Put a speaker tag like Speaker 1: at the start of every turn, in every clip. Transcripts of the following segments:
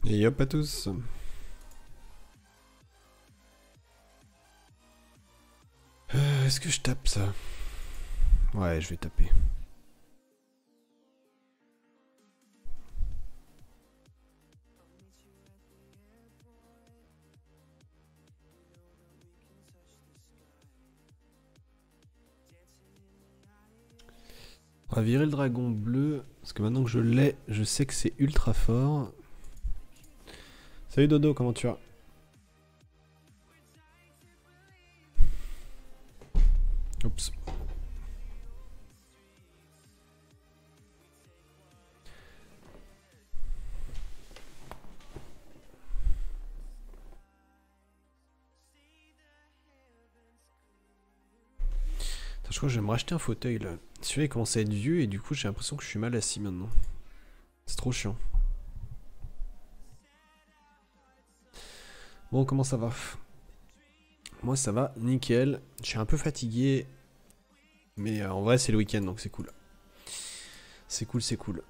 Speaker 1: Et hop à tous. Est-ce que je tape ça? Ouais, je vais taper. On va virer le dragon bleu, parce que maintenant que je l'ai, je sais que c'est ultra fort. Salut Dodo, comment tu vas? Oups. Attends, je crois que je vais me racheter un fauteuil là. Celui-là il commence à être vieux et du coup j'ai l'impression que je suis mal assis maintenant. C'est trop chiant. Bon, comment ça va? Moi ça va, nickel. Je suis un peu fatigué. Mais en vrai c'est le week-end donc c'est cool. C'est cool, c'est cool.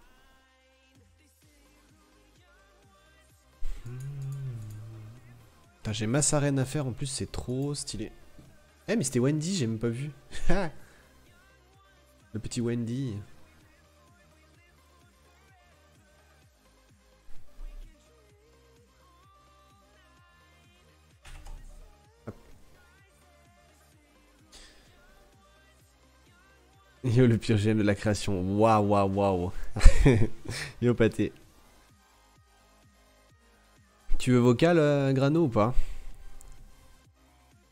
Speaker 1: Putain, j'ai masse arène à faire en plus, c'est trop stylé. Eh mais c'était Wendy, j'ai même pas vu. Le petit Wendy. Yo le pire GM de la création. Waouh waouh waouh. Yo pâté. Tu veux vocal Grano ou pas?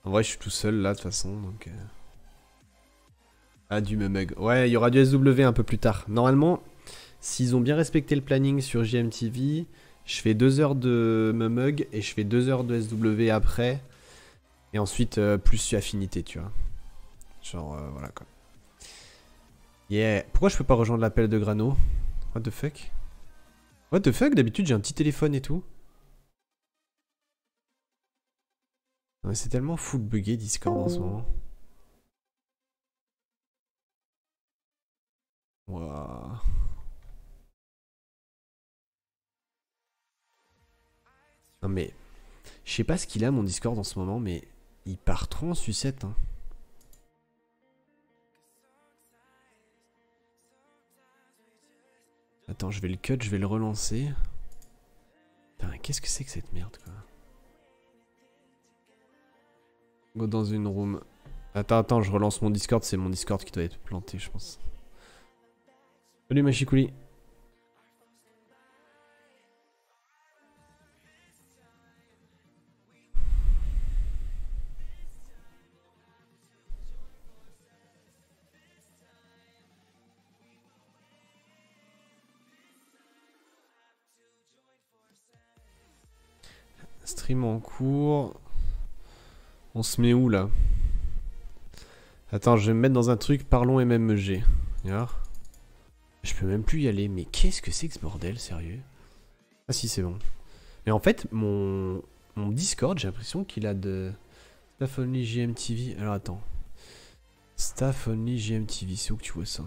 Speaker 1: En vrai je suis tout seul là de toute façon donc... Ah du mug. Ouais il y aura du SW un peu plus tard. Normalement, s'ils ont bien respecté le planning sur JMTV, je fais 2 heures de mug et je fais 2 heures de SW après. Et ensuite plus affinité tu vois. Genre voilà quoi. Yeah. Pourquoi je peux pas rejoindre l'appel de Grano? What the fuck? What the fuck? D'habitude j'ai un petit téléphone et tout. C'est tellement full buggé Discord en ce moment. Waouh. Non mais, je sais pas ce qu'il a mon Discord en ce moment, mais il part trop en sucette. Hein. Attends, je vais le cut, je vais le relancer. Putain, qu'est-ce que c'est que cette merde quoi? Go dans une room. Attends, je relance mon Discord, c'est mon Discord qui doit être planté, je pense. Salut Machikouli. Stream en cours. On se met où là? Attends, je vais me mettre dans un truc, parlons MMG. Regarde. Je peux même plus y aller, mais qu'est-ce que c'est que ce bordel, sérieux? Ah si, c'est bon. Mais en fait, mon Discord, j'ai l'impression qu'il a de... Staff Only GMTV. Alors attends. Staff Only GMTV, c'est où que tu vois ça?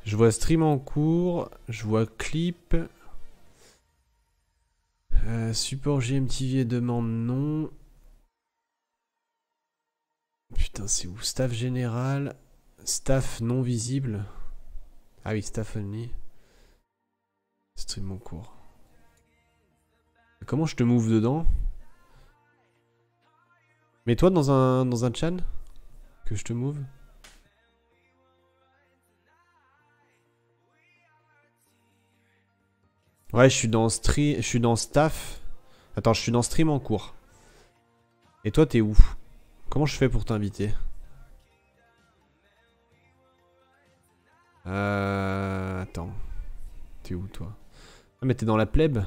Speaker 1: Je vois stream en cours, je vois clip. Support GMTV et demande non. Putain, c'est où? Staff général. Staff non visible. Ah oui, staff only. Stream en cours. Comment je te move dedans? Mets-toi dans un chan que je te move. Ouais, je suis dans staff. Attends, je suis dans stream en cours. Et toi, t'es où? Comment je fais pour t'inviter? Attends. T'es où, toi? Ah, mais t'es dans la plèbe?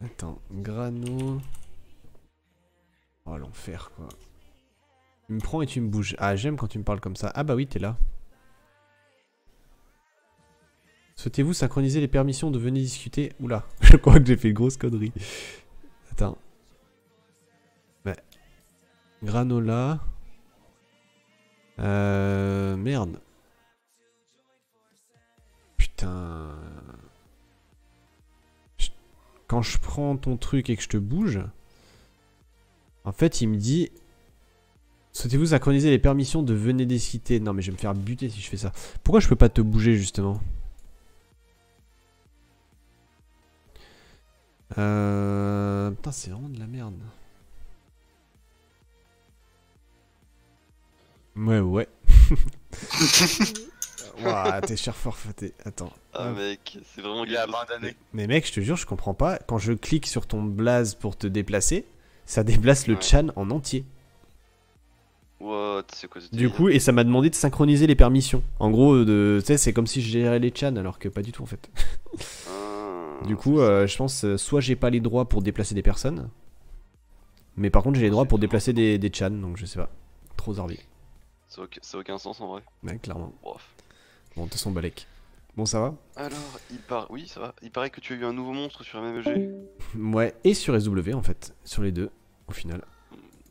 Speaker 1: Attends, Grano. Oh, l'enfer, quoi. Tu me prends et tu me bouges. Ah, j'aime quand tu me parles comme ça. Ah bah oui, t'es là. Souhaitez-vous synchroniser les permissions de venir discuter? Oula, je crois que j'ai fait une grosse connerie. Attends. Ouais. Granola. Merde. Putain. Quand je prends ton truc et que je te bouge, en fait, il me dit... Souhaitez-vous synchroniser les permissions de venez des cités? Non, mais je vais me faire buter si je fais ça. Pourquoi je peux pas te bouger, justement? Putain, c'est vraiment de la merde. Ouais. Ouah, t'es cher forfaité. Attends.
Speaker 2: Ah mec, c'est vraiment
Speaker 3: Il a abandonné.
Speaker 1: Mais mec, je te jure, je comprends pas. Quand je clique sur ton blaze pour te déplacer, ça déplace le
Speaker 2: Ouais.
Speaker 1: Chan en entier.
Speaker 2: What, c'est quoi ce
Speaker 1: Du
Speaker 2: délire?
Speaker 1: coup, et ça m'a demandé de synchroniser les permissions. En gros, tu sais, c'est comme si je gérais les Chan, alors que pas du tout en fait.
Speaker 2: Ah,
Speaker 1: Du coup,
Speaker 2: c'est ça.
Speaker 1: je pense, soit j'ai pas les droits pour déplacer des personnes, mais par contre j'ai les droits pour déplacer des Chan, donc je sais pas. Trop zarbi.
Speaker 2: Ça a aucun sens en vrai.
Speaker 1: Ouais, clairement.
Speaker 2: Bref.
Speaker 1: Bon, de toute façon, balèque. Bon, ça va?
Speaker 2: Alors, oui, ça va. Il paraît que tu as eu un nouveau monstre sur MMG.
Speaker 1: Ouais, et sur SW en fait. Sur les deux, au final.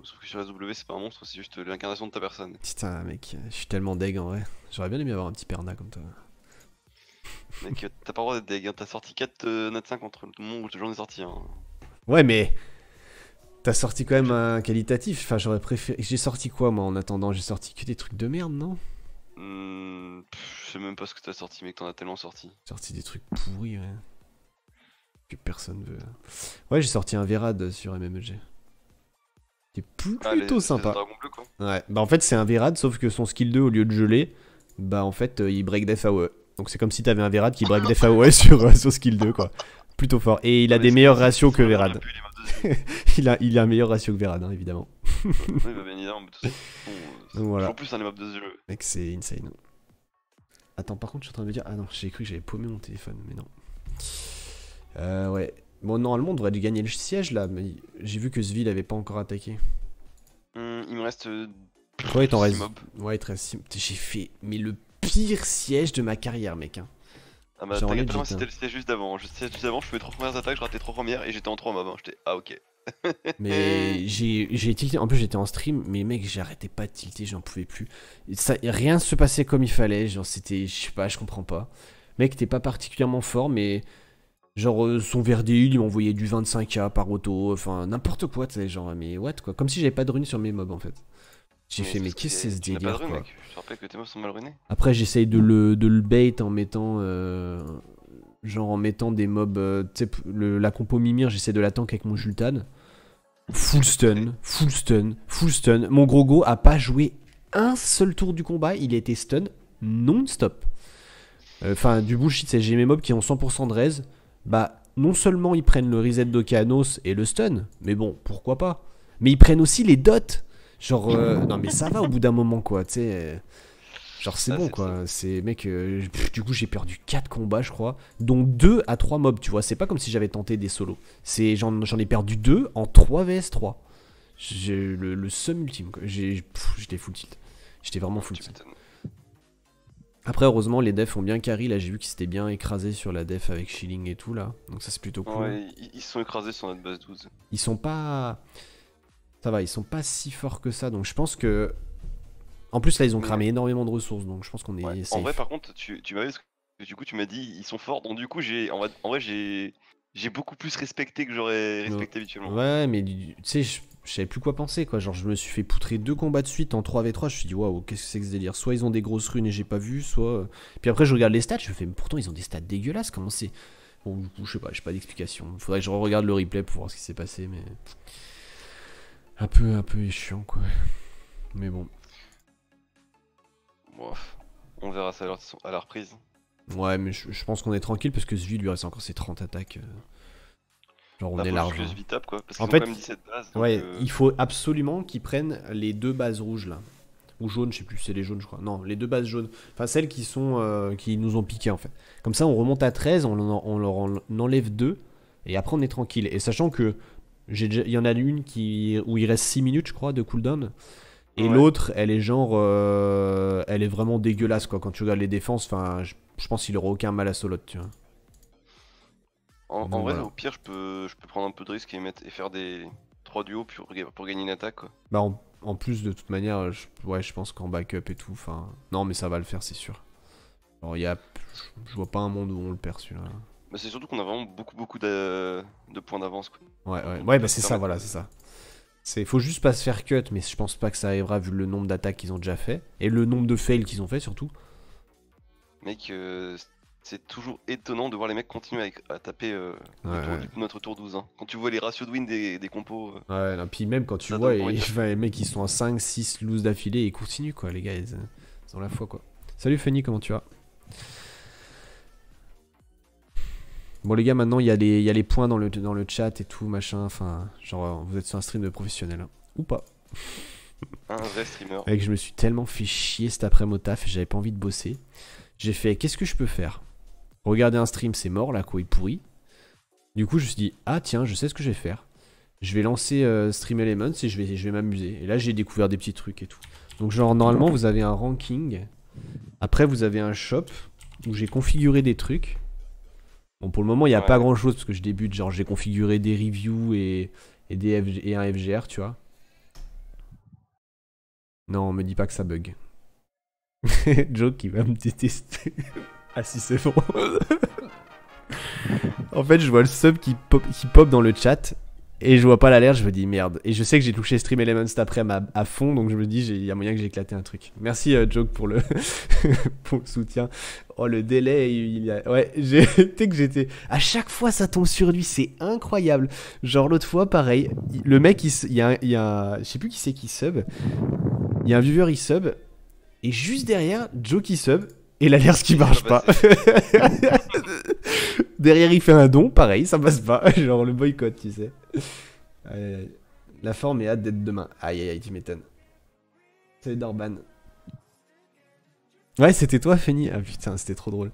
Speaker 2: Sauf que sur SW, c'est pas un monstre, c'est juste l'incarnation de ta personne.
Speaker 1: Putain, mec, je suis tellement deg en vrai. J'aurais bien aimé avoir un petit perna comme toi.
Speaker 2: Mec, t'as pas le droit d'être deg, hein. T'as sorti 4 Nat 5 contre le moment où j'en ai sorti. Hein.
Speaker 1: Ouais, mais t'as sorti quand même un qualitatif. Enfin, j'aurais préféré. J'ai sorti quoi moi en attendant? J'ai sorti que des trucs de merde, non?
Speaker 2: Je sais même pas ce que t'as sorti, mec, t'en as tellement sorti.
Speaker 1: J'ai sorti des trucs pourris, ouais. Que personne veut. Ouais, j'ai sorti un Verad sur MMG. Qui est plutôt sympa.
Speaker 2: Dragon bleu, quoi.
Speaker 1: Ouais, bah en fait, c'est un Verad, sauf que son skill 2, au lieu de geler, bah en fait, il break def AOE. Donc c'est comme si t'avais un Verad qui break def AOE sur skill 2, quoi. Plutôt fort. Et il a
Speaker 2: Ouais,
Speaker 1: des
Speaker 2: c'est-
Speaker 1: meilleurs
Speaker 2: c'est-
Speaker 1: ratios
Speaker 2: c'est
Speaker 1: que
Speaker 2: vraiment
Speaker 1: Verad.
Speaker 2: depuis les modes de jeu.
Speaker 1: Il a un meilleur ratio que Verad, hein, évidemment.
Speaker 2: Oui, bah bien évidemment, mais de toute façon,
Speaker 1: Donc voilà.
Speaker 2: toujours plus dans les maps de ce jeu.
Speaker 1: Mec, c'est insane. Attends, par contre, je suis en train de me dire. Ah non, j'ai cru que j'avais paumé mon téléphone, mais non. Ouais. Bon, normalement, on devrait gagner le siège là, mais j'ai vu que Svil avait pas encore attaqué.
Speaker 2: Il me reste.
Speaker 1: Toi, il t'en
Speaker 2: 6
Speaker 1: reste.
Speaker 2: mobs.
Speaker 1: Ouais, il te reste 6. J'ai fait. Mais le pire siège de ma carrière, mec. Hein.
Speaker 2: Ah bah
Speaker 1: Genre
Speaker 2: t'inquiète pas,
Speaker 1: legit,
Speaker 2: moi c'était
Speaker 1: hein.
Speaker 2: le siège juste d'avant. Je sais juste d'avant, je fais les 3 premières attaques, je rate les 3 premières et j'étais en 3 mobs. Hein. J'étais ah ok.
Speaker 1: Mais j'ai tilté. En plus, j'étais en stream, mais mec, j'arrêtais pas de tilter, j'en pouvais plus. Et ça, rien se passait comme il fallait. Genre, c'était. Je sais pas, je comprends pas. Mec, t'es pas particulièrement fort, mais. Genre, son Verdil, il m'envoyait du 25k par auto. Enfin, n'importe quoi, tu sais. Genre, mais what quoi. Comme si j'avais pas de rune sur mes mobs en fait. J'ai fait, mais
Speaker 2: parce que
Speaker 1: qu'est-ce que c'est ce
Speaker 2: tu n'as pas
Speaker 1: délire
Speaker 2: de rune,
Speaker 1: quoi.
Speaker 2: mec. Je te rappelle que tes mobs sont mal runés.
Speaker 1: Après, j'essaye de le bait en mettant. Genre en mettant des mobs. Tu sais, la compo Mimir, j'essaie de la tank avec mon Jultan. Full stun, full stun, full stun. Mon Grogo a pas joué un seul tour du combat, il a été stun non-stop. Enfin, du bullshit, c'est j'ai mes mobs qui ont 100% de raise. Bah, non seulement ils prennent le reset d'Okeanos et le stun, mais bon, pourquoi pas. Mais ils prennent aussi les dots. Genre, non mais ça va au bout d'un moment quoi, tu sais. Genre c'est
Speaker 2: Ah,
Speaker 1: bon
Speaker 2: c'est
Speaker 1: quoi, c'est mec, du coup j'ai perdu 4 combats je crois, dont 2 à 3 mobs, tu vois, c'est pas comme si j'avais tenté des solos. J'en ai perdu 2 en 3 vs 3. J'ai le seum ultime quoi, j'étais full tilt. J'étais vraiment full
Speaker 2: Tu
Speaker 1: tilt.
Speaker 2: m'étonnes.
Speaker 1: Après heureusement les defs ont bien carry, là j'ai vu qu'ils s'étaient bien écrasés sur la def avec Shilling et tout là, donc ça c'est plutôt cool.
Speaker 2: Ouais, ils se sont écrasés sur notre base 12.
Speaker 1: Ils sont pas... Ça va, ils sont pas si forts que ça, donc je pense que... En plus là ils ont cramé énormément de ressources, donc je pense qu'on est
Speaker 2: Ouais.
Speaker 1: safe.
Speaker 2: En vrai, par contre, tu m'avais. Du coup, tu m'as dit ils sont forts, donc du coup, en vrai, j'ai beaucoup plus respecté que j'aurais respecté habituellement.
Speaker 1: Ouais, mais tu sais, je savais plus quoi penser quoi. Genre, je me suis fait poutrer 2 combats de suite en 3v3. Je me suis dit, waouh, qu'est-ce que c'est que ce délire? Soit ils ont des grosses runes et j'ai pas vu, soit. Puis après, je regarde les stats, je me fais, mais pourtant, ils ont des stats dégueulasses. Comment c'est. Bon, du coup, je sais pas, j'ai pas d'explication. Faudrait que je regarde le replay pour voir ce qui s'est passé, mais. Un peu chiant quoi. Mais bon.
Speaker 2: Bref, on verra ça à la reprise.
Speaker 1: Ouais, mais je pense qu'on est tranquille parce que Zvi lui reste encore ses 30 attaques. Genre, on
Speaker 2: Là,
Speaker 1: est
Speaker 2: faut
Speaker 1: large.
Speaker 2: juste que je tape, quoi. Parce
Speaker 1: En
Speaker 2: qu'ils ont
Speaker 1: fait,
Speaker 2: quand même 17 bases. Donc,
Speaker 1: Ouais, il faut absolument qu'ils prennent les 2 bases rouges là. Ou jaunes, je sais plus, c'est les jaunes je crois. Non, les 2 bases jaunes. Enfin, celles qui sont qui nous ont piqué en fait. Comme ça, on remonte à 13, on leur en enlève 2. Et après, on est tranquille. Et sachant que il y en a une où il reste 6 minutes, je crois, de cooldown. Et
Speaker 2: Ouais.
Speaker 1: l'autre, elle est genre. Elle est vraiment dégueulasse quoi. Quand tu regardes les défenses, enfin, je pense qu'il aura aucun mal à solo, tu vois.
Speaker 2: En
Speaker 1: Donc,
Speaker 2: vrai,
Speaker 1: voilà.
Speaker 2: au pire, je peux prendre un peu de risque et faire des 3 duos pour gagner une attaque, quoi.
Speaker 1: Bah en plus de toute manière, ouais, je pense qu'en backup et tout, enfin... Non mais ça va le faire c'est sûr. Alors il y a... je vois pas un monde où on le perd celui-là.
Speaker 2: Bah, c'est surtout qu'on a vraiment beaucoup de points d'avance, quoi.
Speaker 1: Ouais, bah c'est ça, voilà, c'est ça. Faut juste pas se faire cut, mais je pense pas que ça arrivera vu le nombre d'attaques qu'ils ont déjà fait. Et le nombre de fails qu'ils ont fait surtout.
Speaker 2: Mec, c'est toujours étonnant de voir les mecs continuer à taper notre tour 12. Hein. Quand tu vois les ratios de win des compos.
Speaker 1: Ouais, non, puis même quand tu vois les mecs ils sont à 5, 6 loses d'affilée et ils continuent quoi, les gars, ils ont la foi quoi. Salut Fanny, comment tu vas? Bon les gars, maintenant il y a les points dans le chat et tout, machin, enfin, genre vous êtes sur un stream de professionnel, hein. Ou pas.
Speaker 2: Un vrai streamer.
Speaker 1: Mec, je me suis tellement fait chier cet après-midi au taf, j'avais pas envie de bosser. J'ai fait, qu'est-ce que je peux faire? Regarder un stream, c'est mort, là, quoi, il pourrit. Du coup, je me suis dit, ah tiens, je sais ce que je vais faire. Je vais lancer Stream Elements et je vais m'amuser. Et là, j'ai découvert des petits trucs et tout. Donc, genre, normalement, vous avez un ranking. Après, vous avez un shop où j'ai configuré des trucs. Bon, pour le moment, il n'y a pas grand-chose parce que je débute. Genre, j'ai configuré des reviews et un FGR, tu vois. Non, me dis pas que ça bug. Joe qui va me détester. Ah si, c'est bon. En fait, je vois le sub qui pop dans le chat et je vois pas l'alerte, je me dis merde. Et je sais que j'ai touché Stream Elements après à fond, donc je me dis il y a moyen que j'ai éclaté un truc. Merci Joke pour le pour le soutien. Oh le délai, ouais, tu que j'étais à chaque fois ça tombe sur lui, c'est incroyable. Genre l'autre fois pareil, le mec il y a je sais plus qui c'est qui sub. Il y a un viewer il sub et juste derrière Joe qui sub et l'alerte qui marche pas. Derrière il fait un don, pareil, ça passe pas. Genre le boycott, tu sais. La forme est hâte d'être demain. Aïe aïe aïe, tu m'étonnes. Salut Dorban. Ouais, c'était toi, Fanny. Ah putain, c'était trop drôle.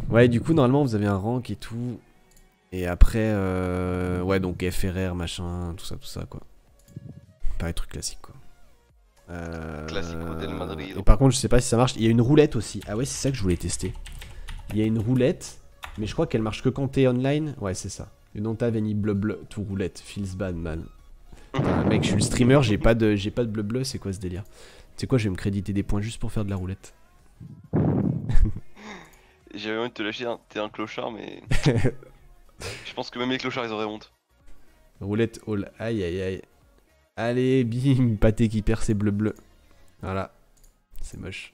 Speaker 1: Ouais, du coup, normalement, vous avez un rank et tout. Et après, ouais, donc FRR, machin, tout ça, quoi. Pas les trucs classiques, quoi.
Speaker 2: Classico del Madrid.
Speaker 1: Et par contre, je sais pas si ça marche. Il y a une roulette aussi. Ah ouais, c'est ça que je voulais tester. Il y a une roulette, mais je crois qu'elle marche que quand t'es online. Ouais, c'est ça. Et non, t'as Veni bleu tout roulette. Feels bad, man. Putain, mec, je suis le streamer, j'ai pas de bleu, c'est quoi ce délire? Tu sais quoi, je vais me créditer des points juste pour faire de la roulette.
Speaker 2: J'avais envie de te lâcher, t'es un clochard, mais. Je pense que même les clochards ils auraient honte.
Speaker 1: Roulette all. Aïe aïe aïe. Allez, bim, pâté qui perd ses bleu. Voilà. C'est moche.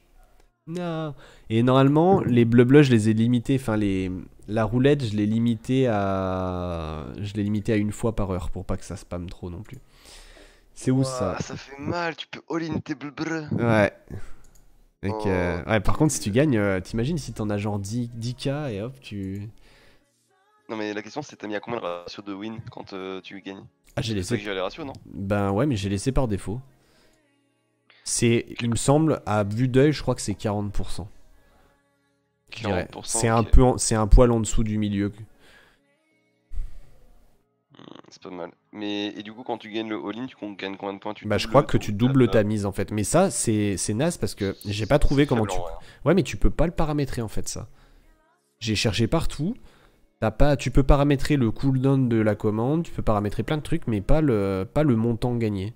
Speaker 1: Non. Et normalement, les bleu, je les ai limités. Enfin, la roulette, je l'ai limité à une fois par heure pour pas que ça spamme trop non plus. C'est où ça?
Speaker 2: Ça fait mal, tu peux all-in tes bleu.
Speaker 1: Ouais. Donc, ouais, par contre, si tu gagnes, t'imagines si t'en as genre 10k et hop, tu.
Speaker 2: Non, mais la question c'est t'as mis à combien le ratio de win quand tu gagnes?
Speaker 1: Ah, j'ai laissé.
Speaker 2: C'est les ratios, non?
Speaker 1: Ben ouais, mais j'ai laissé par défaut. Il me semble, à vue d'œil, je crois que c'est 40%.
Speaker 2: 40%.
Speaker 1: C'est un poil en dessous du milieu.
Speaker 2: C'est pas mal. Et du coup, quand tu gagnes le all-in, tu gagnes combien de points?
Speaker 1: Bah, je crois que tu doubles ta mise en fait. Mais ça, c'est naze parce que j'ai pas trouvé comment tu. Ouais, mais tu peux pas le paramétrer en fait, ça. J'ai cherché partout. Tu peux paramétrer le cooldown de la commande, tu peux paramétrer plein de trucs, mais pas le montant gagné.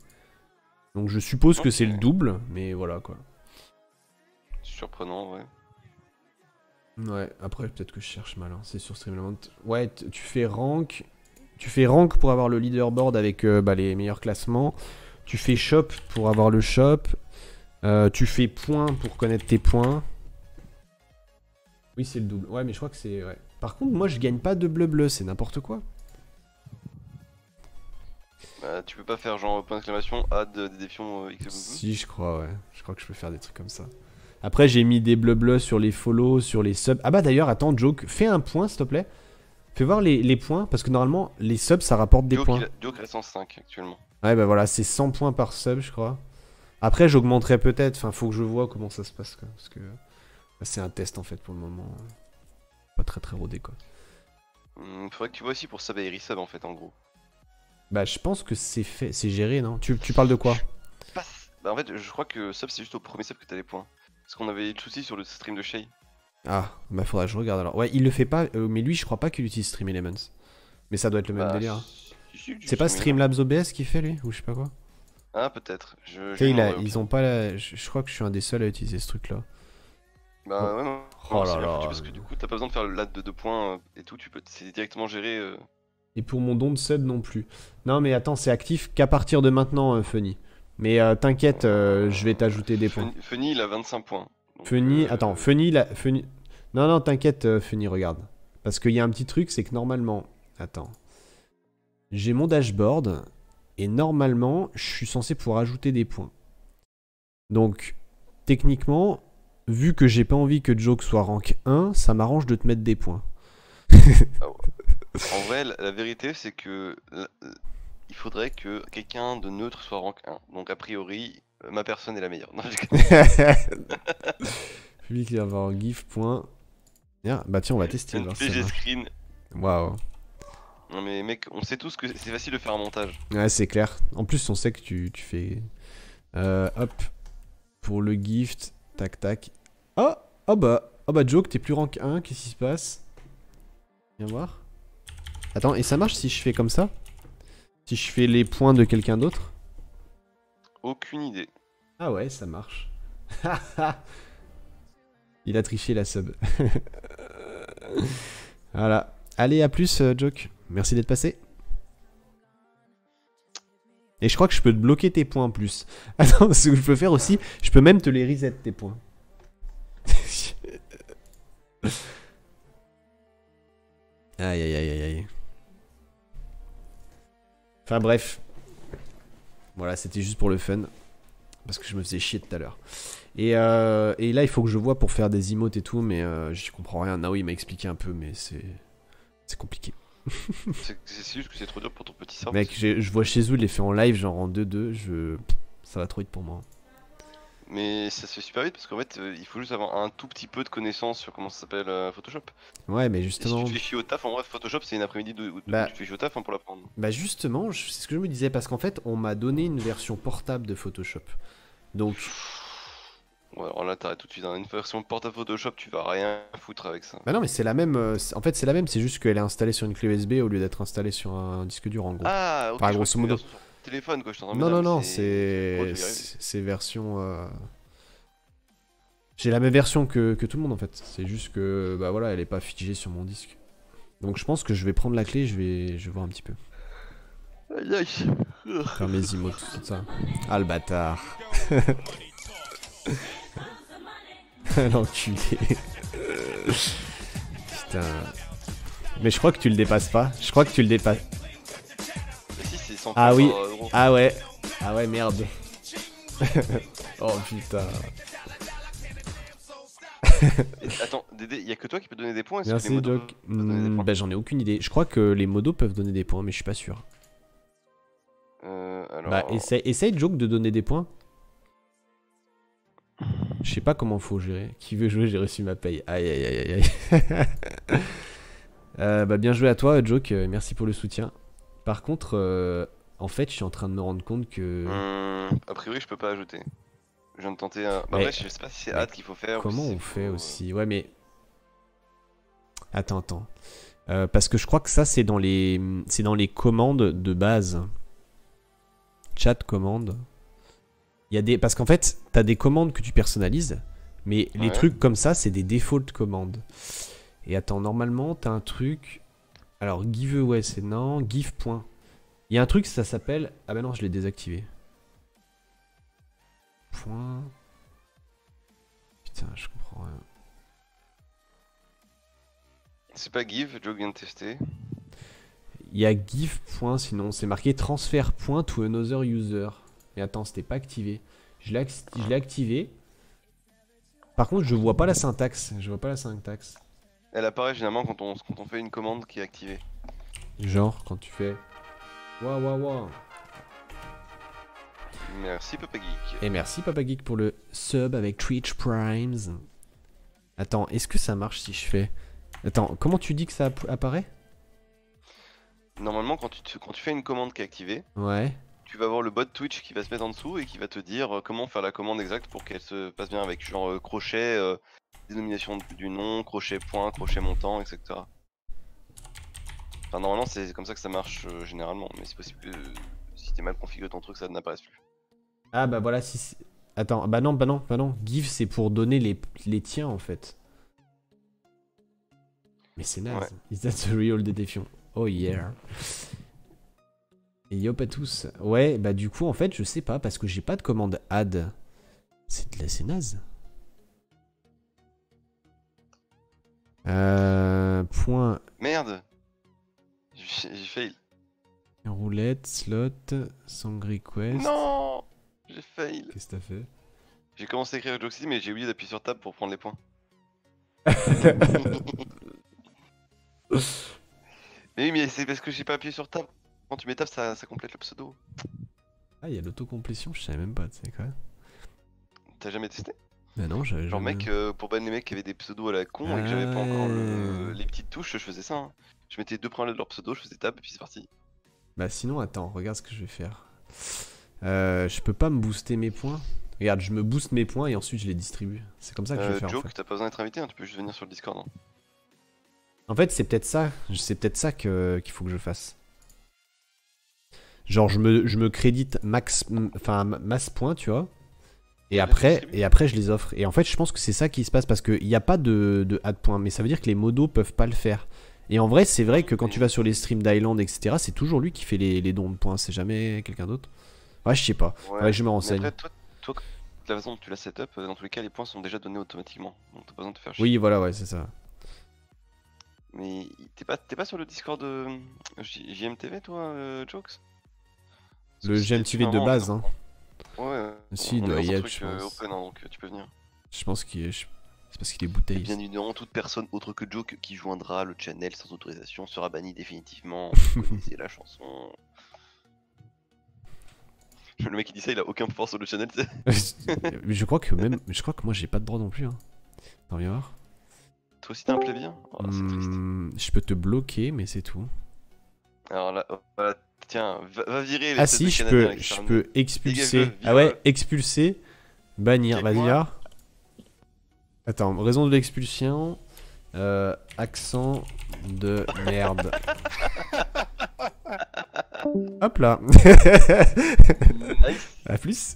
Speaker 1: Donc je suppose que c'est le double, mais voilà quoi.
Speaker 2: Surprenant, ouais.
Speaker 1: Ouais, après peut-être que je cherche mal, hein. C'est sur Streamlabs. Ouais, tu fais rank. Tu fais rank pour avoir le leaderboard avec les meilleurs classements. Tu fais shop pour avoir le shop. Tu fais points pour connaître tes points. Oui, c'est le double. Ouais, mais je crois que c'est... Ouais. Par contre, moi, je gagne pas de bleu, c'est n'importe quoi.
Speaker 2: Bah, tu peux pas faire genre point d'exclamation, add des défiants XBB.
Speaker 1: Si, je crois, ouais. Je crois que je peux faire des trucs comme ça. Après, j'ai mis des bleus sur les follow, sur les subs. Ah bah d'ailleurs, attends, Joke, fais un point, s'il te plaît. Fais voir les points, parce que normalement, les subs, ça rapporte des points.
Speaker 2: Joke reste en 5 actuellement.
Speaker 1: Ouais, bah voilà, c'est 100 points par sub, je crois. Après, j'augmenterai peut-être. Enfin, faut que je vois comment ça se passe, quoi. Parce que c'est un test, en fait, pour le moment. Pas très rodé, quoi.
Speaker 2: Faudrait que tu vois aussi pour sub et resub, en fait, en gros.
Speaker 1: Bah, je pense que c'est fait, c'est géré, non? Tu parles de quoi?
Speaker 2: Bah, en fait, je crois que sub, c'est juste au premier sub que t'as les points. Parce qu'on avait eu le souci sur le stream de Shay.
Speaker 1: Ah, bah faudrait que je regarde alors. Ouais, il le fait pas, mais lui, je crois pas qu'il utilise Stream Elements. Mais ça doit être le même délire. C'est pas Streamlabs OBS qui fait, lui? Ou je sais pas quoi?
Speaker 2: Ah, peut-être.
Speaker 1: Ils ont pas la... Je crois que je suis un des seuls à utiliser ce truc-là.
Speaker 2: Bah ouais,
Speaker 1: Oh
Speaker 2: non,
Speaker 1: là
Speaker 2: c'est bien
Speaker 1: là.
Speaker 2: foutu parce que du coup t'as pas besoin de faire le lat de 2 points et tout, c'est directement géré.
Speaker 1: Et pour mon don de sub non plus. Non mais attends, c'est actif qu'à partir de maintenant, Funny. Mais t'inquiète, je vais t'ajouter des points.
Speaker 2: Funny il a 25 points. Donc,
Speaker 1: Funny, attends, Funny, Funny... Non, non, t'inquiète, Funny, regarde. Parce qu'il y a un petit truc, c'est que normalement... Attends. J'ai mon dashboard, et normalement, je suis censé pouvoir ajouter des points. Donc, techniquement, vu que j'ai pas envie que Joke soit rank 1, ça m'arrange de te mettre des points.
Speaker 2: En vrai, la vérité, c'est que il faudrait que quelqu'un de neutre soit rank 1. Donc, a priori, ma personne est la meilleure. Non,
Speaker 1: Public va avoir un gif point. Bah tiens, on va tester.
Speaker 2: un PG screen.
Speaker 1: Waouh.
Speaker 2: Non mais mec, on sait tous que c'est facile de faire un montage.
Speaker 1: Ouais, c'est clair. En plus, on sait que tu fais... hop. Pour le gift. Tac, tac. Oh, oh bah Joke, t'es plus rank 1. Qu'est-ce qui se passe? Viens voir. Attends, et ça marche si je fais comme ça? Si je fais les points de quelqu'un d'autre?
Speaker 2: Aucune idée.
Speaker 1: Ah ouais, ça marche. Il a triché la sub. Voilà. Allez, à plus, Joke. Merci d'être passé. Et je crois que je peux te bloquer tes points en plus. Attends, ce que je peux faire aussi, je peux même te les reset tes points. Aïe aïe aïe aïe aïe. Enfin bref. Voilà, c'était juste pour le fun. Parce que je me faisais chier tout à l'heure. Et là, il faut que je vois pour faire des emotes et tout, mais j'y comprends rien. Nao, il m'a expliqué un peu, mais c'est compliqué.
Speaker 2: C'est juste que c'est trop dur pour ton petit cerveau.
Speaker 1: Mec, je vois chez eux, il les fait en live, genre en 2-2, ça va trop vite pour moi.
Speaker 2: Mais ça se fait super vite parce qu'en fait, il faut juste avoir un tout petit peu de connaissances sur comment ça s'appelle Photoshop.
Speaker 1: Ouais, mais
Speaker 2: Et si
Speaker 1: justement...
Speaker 2: tu te fais chier au taf, en vrai, Photoshop, c'est une après-midi où tu te fais chier au taf pour l'apprendre.
Speaker 1: Bah justement, c'est ce que je me disais, parce qu'en fait, on m'a donné une version portable de Photoshop. Donc...
Speaker 2: Ouais, alors là, t'arrêtes tout de suite. Hein. Une version portable Photoshop, tu vas rien foutre avec ça.
Speaker 1: Bah non, mais c'est la même. En fait, c'est la même, c'est juste qu'elle est installée sur une clé USB au lieu d'être installée sur un disque dur en gros.
Speaker 2: Ah, ok,
Speaker 1: Enfin,
Speaker 2: je
Speaker 1: grosso
Speaker 2: crois que
Speaker 1: modo.
Speaker 2: c'est une version sur téléphone, quoi. Je t'en
Speaker 1: Non, non, non, c'est version. J'ai la même version que tout le monde en fait. C'est juste que, bah voilà, elle est pas figée sur mon disque. Donc je pense que je vais prendre la clé, je vais voir un petit peu.
Speaker 2: Aïe aïe.
Speaker 1: Faire mes emotes, tout ça. Ah le bâtard. L'enculé. Putain. Mais je crois que tu le dépasses pas. Je crois que tu le dépasses.
Speaker 2: Si, c'est 100
Speaker 1: Ah oui.
Speaker 2: euros.
Speaker 1: Ah ouais. Ah ouais, merde. Oh putain.
Speaker 2: Attends, Dédé, y'a que toi qui peux donner des points?
Speaker 1: Merci, Doc. Bah j'en ai aucune idée. Je crois que les modos peuvent donner des points, mais je suis pas sûr.
Speaker 2: Alors...
Speaker 1: Bah essaye, Joke, de donner des points. Je sais pas comment faut gérer. Qui veut jouer, j'ai reçu ma paye. Aïe aïe aïe aïe. Bah bien joué à toi, Joke. Merci pour le soutien. Par contre, en fait, je suis en train de me rendre compte que...
Speaker 2: a priori, je peux pas ajouter. Je viens de tenter un... Bah ouais, je sais pas si c'est hâte qu'il faut faire.
Speaker 1: Comment on fait aussi? Ouais, mais... Attends. Parce que je crois que ça, c'est dans les commandes de base. Chat commande. Il y a des... Parce qu'en fait, t'as des commandes que tu personnalises, mais les trucs comme ça, c'est des default commandes. Et attends, normalement, t'as un truc... Alors, giveaway, c'est non. Give point. Il y a un truc, ça s'appelle... Ah bah non, je l'ai désactivé. Point... Putain, je comprends rien.
Speaker 2: C'est pas give, Joe vient de tester.
Speaker 1: Il y a give point, sinon c'est marqué transfert point to another user. Mais attends, c'était pas activé. Je l'ai activé. Par contre, je vois pas la syntaxe.
Speaker 2: Elle apparaît généralement quand on fait une commande qui est activée.
Speaker 1: Genre, quand tu fais... Waouh.
Speaker 2: Merci Papa Geek.
Speaker 1: Et merci Papa Geek pour le sub avec Twitch Primes. Attends, est-ce que ça marche si je fais... Attends, comment tu dis que ça apparaît?
Speaker 2: Normalement, quand tu fais une commande qui est activée,
Speaker 1: ouais.
Speaker 2: Tu vas avoir le bot Twitch qui va se mettre en dessous et qui va te dire comment faire la commande exacte pour qu'elle se passe bien avec genre crochet, dénomination du nom, crochet point, crochet montant, etc. Enfin normalement c'est comme ça que ça marche généralement, mais c'est possible que si t'es mal configuré ton truc ça n'apparaisse plus.
Speaker 1: Ah bah voilà, si... Attends, bah non. Give, c'est pour donner les tiens, en fait. Mais c'est naze.
Speaker 2: Ouais.
Speaker 1: Is that the real défiant? Oh yeah. Et yop à tous. Ouais, bah du coup, en fait, je sais pas, parce que j'ai pas de commande add. C'est naze. Point
Speaker 2: Merde. J'ai fail.
Speaker 1: roulette, slot, song request.
Speaker 2: Non. J'ai fail.
Speaker 1: Qu'est-ce que t'as fait?
Speaker 2: J'ai commencé à écrire Joxy, mais j'ai oublié d'appuyer sur tab pour prendre les points. Mais oui, mais c'est parce que j'ai pas appuyé sur tab. Quand tu mets tab, ça complète le pseudo.
Speaker 1: Ah, il y a l'autocomplétion, je savais même pas, tu sais quoi.
Speaker 2: T'as jamais testé?
Speaker 1: Bah non, j'avais
Speaker 2: Genre
Speaker 1: jamais...
Speaker 2: mec, pour ban les mecs qui avaient des pseudos à la con et que j'avais pas encore les petites touches, je faisais ça. Hein. Je mettais 2 premières lettres de leur pseudo, je faisais tab et puis c'est parti.
Speaker 1: Bah sinon, attends, regarde ce que je vais faire. Je peux pas me booster mes points. Regarde, je me booste mes points et ensuite je les distribue. C'est comme ça que je vais faire.
Speaker 2: Joke,
Speaker 1: En fait,
Speaker 2: t'as pas besoin d'être invité, hein, tu peux juste venir sur le Discord. Hein.
Speaker 1: en fait c'est peut-être ça. C'est peut-être ça qu'il faut que je fasse. Genre, je me crédite max points, tu vois. Et après, je les offre. Et en fait, je pense que c'est ça qui se passe parce qu'il n'y a pas de add points. Mais ça veut dire que les modos peuvent pas le faire. Et en vrai, c'est vrai que quand tu vas sur les streams d'Island, etc., c'est toujours lui qui fait les dons de points. C'est jamais quelqu'un d'autre. Ouais, je sais pas. Ouais, je me
Speaker 2: Mais
Speaker 1: renseigne.
Speaker 2: après, toi, de la façon dont tu l'as setup, dans tous les cas, les points sont déjà donnés automatiquement. Donc t'as pas besoin de te faire chier.
Speaker 1: Oui, voilà, ouais, c'est ça.
Speaker 2: Mais t'es pas sur le Discord de JMTV, toi, Jokes?
Speaker 1: Le GMTV de base, hein.
Speaker 2: Ouais,
Speaker 1: Si, il
Speaker 2: on
Speaker 1: doit
Speaker 2: est
Speaker 1: y
Speaker 2: dans un
Speaker 1: être,
Speaker 2: truc
Speaker 1: je pense.
Speaker 2: open, hein, donc tu peux venir.
Speaker 1: Je pense c'est parce qu'il est
Speaker 2: Et
Speaker 1: bouteille.
Speaker 2: bien évidemment, toute personne autre que Joke qui joindra le channel sans autorisation sera bannie définitivement. Vous connaissez la chanson. Le mec qui dit ça, il a aucun pouvoir sur le channel, tu sais.
Speaker 1: Mais je crois que moi j'ai pas de droit non plus. Hein. Attends, viens voir.
Speaker 2: Toi aussi t'as un plébien? Oh, c'est triste.
Speaker 1: Je peux te bloquer, mais c'est tout.
Speaker 2: Alors là, voilà, tiens, va virer les
Speaker 1: Ah
Speaker 2: espèces de
Speaker 1: si,
Speaker 2: Canadiens avec
Speaker 1: je
Speaker 2: ça.
Speaker 1: peux expulser.
Speaker 2: Dégage-le,
Speaker 1: Ah ouais,
Speaker 2: vire-le.
Speaker 1: expulser, bannir. Vas-y,
Speaker 2: Check-moi.
Speaker 1: là. Attends, raison de l'expulsion. Accent de merde. Hop là.
Speaker 2: Nice.
Speaker 1: À plus.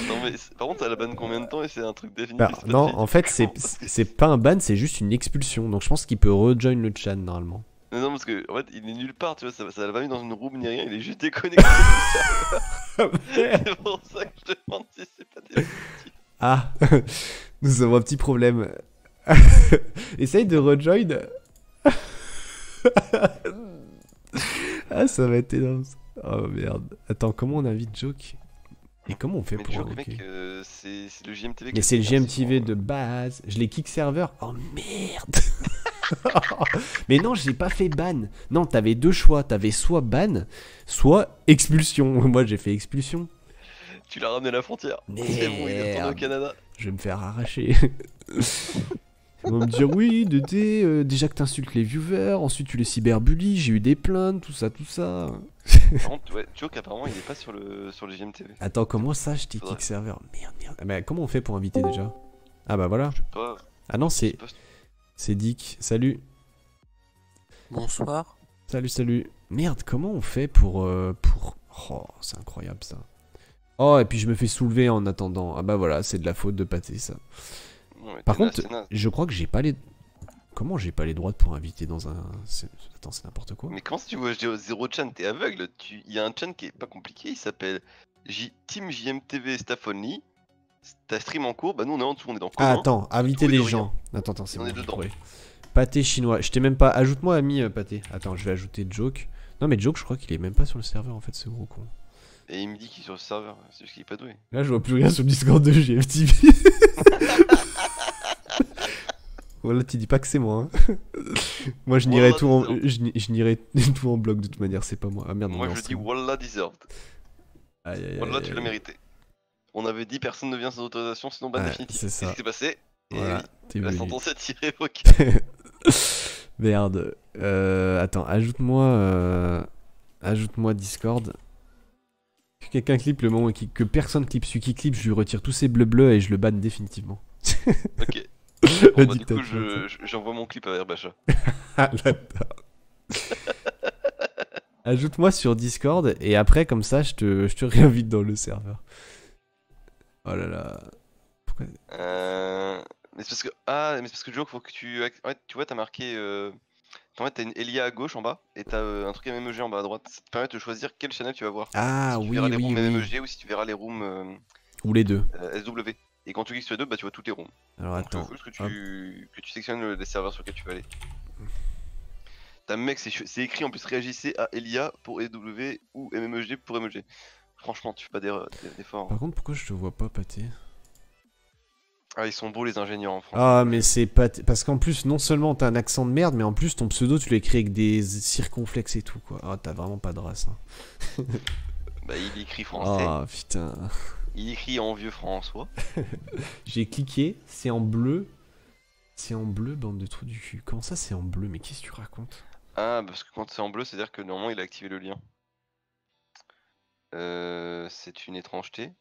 Speaker 2: Non mais par contre, elle a ban combien de temps et c'est un truc définitif?
Speaker 1: Bah,
Speaker 2: c'est pas
Speaker 1: non,
Speaker 2: définitif.
Speaker 1: en fait, c'est pas un ban, c'est juste une expulsion. Donc je pense qu'il peut rejoin le chat normalement.
Speaker 2: Non, parce que en fait, il est nulle part, tu vois, ça l'a pas mis dans une room ni rien, il est juste déconnecté du serveur. C'est pour ça que je demande si c'est pas définitif.
Speaker 1: Ah, nous avons un petit problème. Essaye de rejoin. Ah, ça va être énorme. Oh merde. Attends, comment on invite Joke? Et comment on fait
Speaker 2: Mais
Speaker 1: pour
Speaker 2: Joke,
Speaker 1: invoquer?
Speaker 2: mec, c'est le JMTV.
Speaker 1: Mais c'est le GMTV de base. Je l'ai kick serveur. Oh merde. Mais non, j'ai pas fait ban. Non, t'avais deux choix. T'avais soit ban, soit expulsion. Moi, j'ai fait expulsion.
Speaker 2: Tu l'as ramené à la frontière. C'est bon, il est retourné au Canada.
Speaker 1: Je vais me faire arracher. Ils vont me dire oui, déjà que t'insultes les viewers, ensuite tu les cyberbullies, j'ai eu des plaintes, tout ça.
Speaker 2: Par contre, ouais, Joke, apparemment, il est pas sur le JMTV.
Speaker 1: Attends, comment ça, je t'ai kick serveur? Merde. Ah, mais comment on fait pour inviter déjà? Ah bah voilà.
Speaker 2: Je sais pas.
Speaker 1: Ah non,
Speaker 2: je sais
Speaker 1: c'est
Speaker 2: pas.
Speaker 1: Dick. Salut.
Speaker 3: Bonsoir.
Speaker 1: Salut. Merde, comment on fait pour... Oh, c'est incroyable ça. Oh, et puis je me fais soulever en attendant. Ah bah voilà, c'est de la faute de Pâté ça.
Speaker 2: Non, mais
Speaker 1: Par
Speaker 2: t'es naze,
Speaker 1: contre,
Speaker 2: t'es naze.
Speaker 1: je crois que j'ai pas les... Comment j'ai pas les droits pour inviter dans un... Attends, c'est n'importe quoi.
Speaker 2: Mais comment si tu vois zéro chan, t'es aveugle? Il y a un chan qui est pas compliqué, il s'appelle Team JMTV Staff Only. T'as stream en cours, bah nous on est en dessous, on est dans
Speaker 1: Ah
Speaker 2: commun.
Speaker 1: attends, inviter
Speaker 2: Tout est
Speaker 1: les
Speaker 2: rien.
Speaker 1: gens. Attends, c'est
Speaker 2: On
Speaker 1: bon,
Speaker 2: est
Speaker 1: j'ai
Speaker 2: dedans.
Speaker 1: trouvé. Pâté chinois. Je t'ai même pas... Ajoute-moi ami Pâté. Attends, je vais ajouter Joke. Non mais Joke, je crois qu'il est même pas sur le serveur en fait, ce gros con.
Speaker 2: Et il me dit qu'il est sur le serveur, c'est juste qu'il est pas doué.
Speaker 1: Là, je vois plus rien sur le Discord de GFTV. Voilà, tu dis pas que c'est moi. Hein. Moi, je nierai tout en... Je nierai tout en bloc de toute manière, c'est pas moi. Ah merde,
Speaker 2: Moi
Speaker 1: on est en
Speaker 2: je dis
Speaker 1: stream.
Speaker 2: Wallah deserved.
Speaker 1: Aïe, aïe,
Speaker 2: Wallah
Speaker 1: aïe,
Speaker 2: tu l'as
Speaker 1: aïe.
Speaker 2: mérité. On avait dit personne ne vient sans autorisation sinon ban
Speaker 1: Ouais,
Speaker 2: définitif.
Speaker 1: c'est ça.
Speaker 2: Et ce qui s'est passé,
Speaker 1: Voilà, t'es
Speaker 2: la
Speaker 1: venu.
Speaker 2: sentence est irrévocable.
Speaker 1: Merde. Attends, ajoute-moi Discord. Que quelqu'un clip le moment que personne clip. Celui qui clip, je lui retire tous ses bleus et je le banne définitivement.
Speaker 2: Ok.
Speaker 1: Le
Speaker 2: Bon, bah, du coup
Speaker 1: dictateur.
Speaker 2: j'envoie mon clip à Herbacha.
Speaker 1: Ah, là-dedans. Ajoute-moi sur Discord et après comme ça je te réinvite dans le serveur. Oh là là. Pourquoi...
Speaker 2: Mais c'est parce que. Ah, mais c'est parce que Joe, faut que tu. Ouais, tu vois, t'as marqué. En fait, t'as une Elia à gauche en bas et t'as un truc MMEG en bas à droite. Ça te permet de choisir quel channel tu vas voir.
Speaker 1: Ah
Speaker 2: Si tu verras
Speaker 1: oui,
Speaker 2: les
Speaker 1: oui,
Speaker 2: rooms
Speaker 1: oui.
Speaker 2: MMEG ou si tu verras les rooms
Speaker 1: Ou les deux.
Speaker 2: SW. Et quand tu cliques sur les deux, bah tu vois tous les rooms.
Speaker 1: Alors
Speaker 2: Donc
Speaker 1: attends.
Speaker 2: faut juste
Speaker 1: Hop.
Speaker 2: que tu sélectionnes les serveurs sur lesquels tu vas aller. T'as mec, c'est écrit en plus réagissez à Elia pour SW ou MMEG pour MMEG. Franchement, tu fais pas d'efforts.
Speaker 1: Par contre, pourquoi je te vois pas pâté?
Speaker 2: Ah, ils sont beaux les ingénieurs en France.
Speaker 1: Ah, mais c'est pas. Parce qu'en plus, non seulement t'as un accent de merde, mais en plus, ton pseudo, tu l'as écrit avec des circonflexes et tout, quoi. Ah, t'as vraiment pas de race. Hein.
Speaker 2: Bah, il écrit français.
Speaker 1: Ah, putain.
Speaker 2: Il écrit en vieux François.
Speaker 1: J'ai cliqué, c'est en bleu. C'est en bleu, bande de trous du cul. Comment ça, c'est en bleu? Mais qu'est-ce que tu racontes?
Speaker 2: Ah, parce que quand c'est en bleu, c'est-à-dire que normalement il a activé le lien. C'est une étrangeté.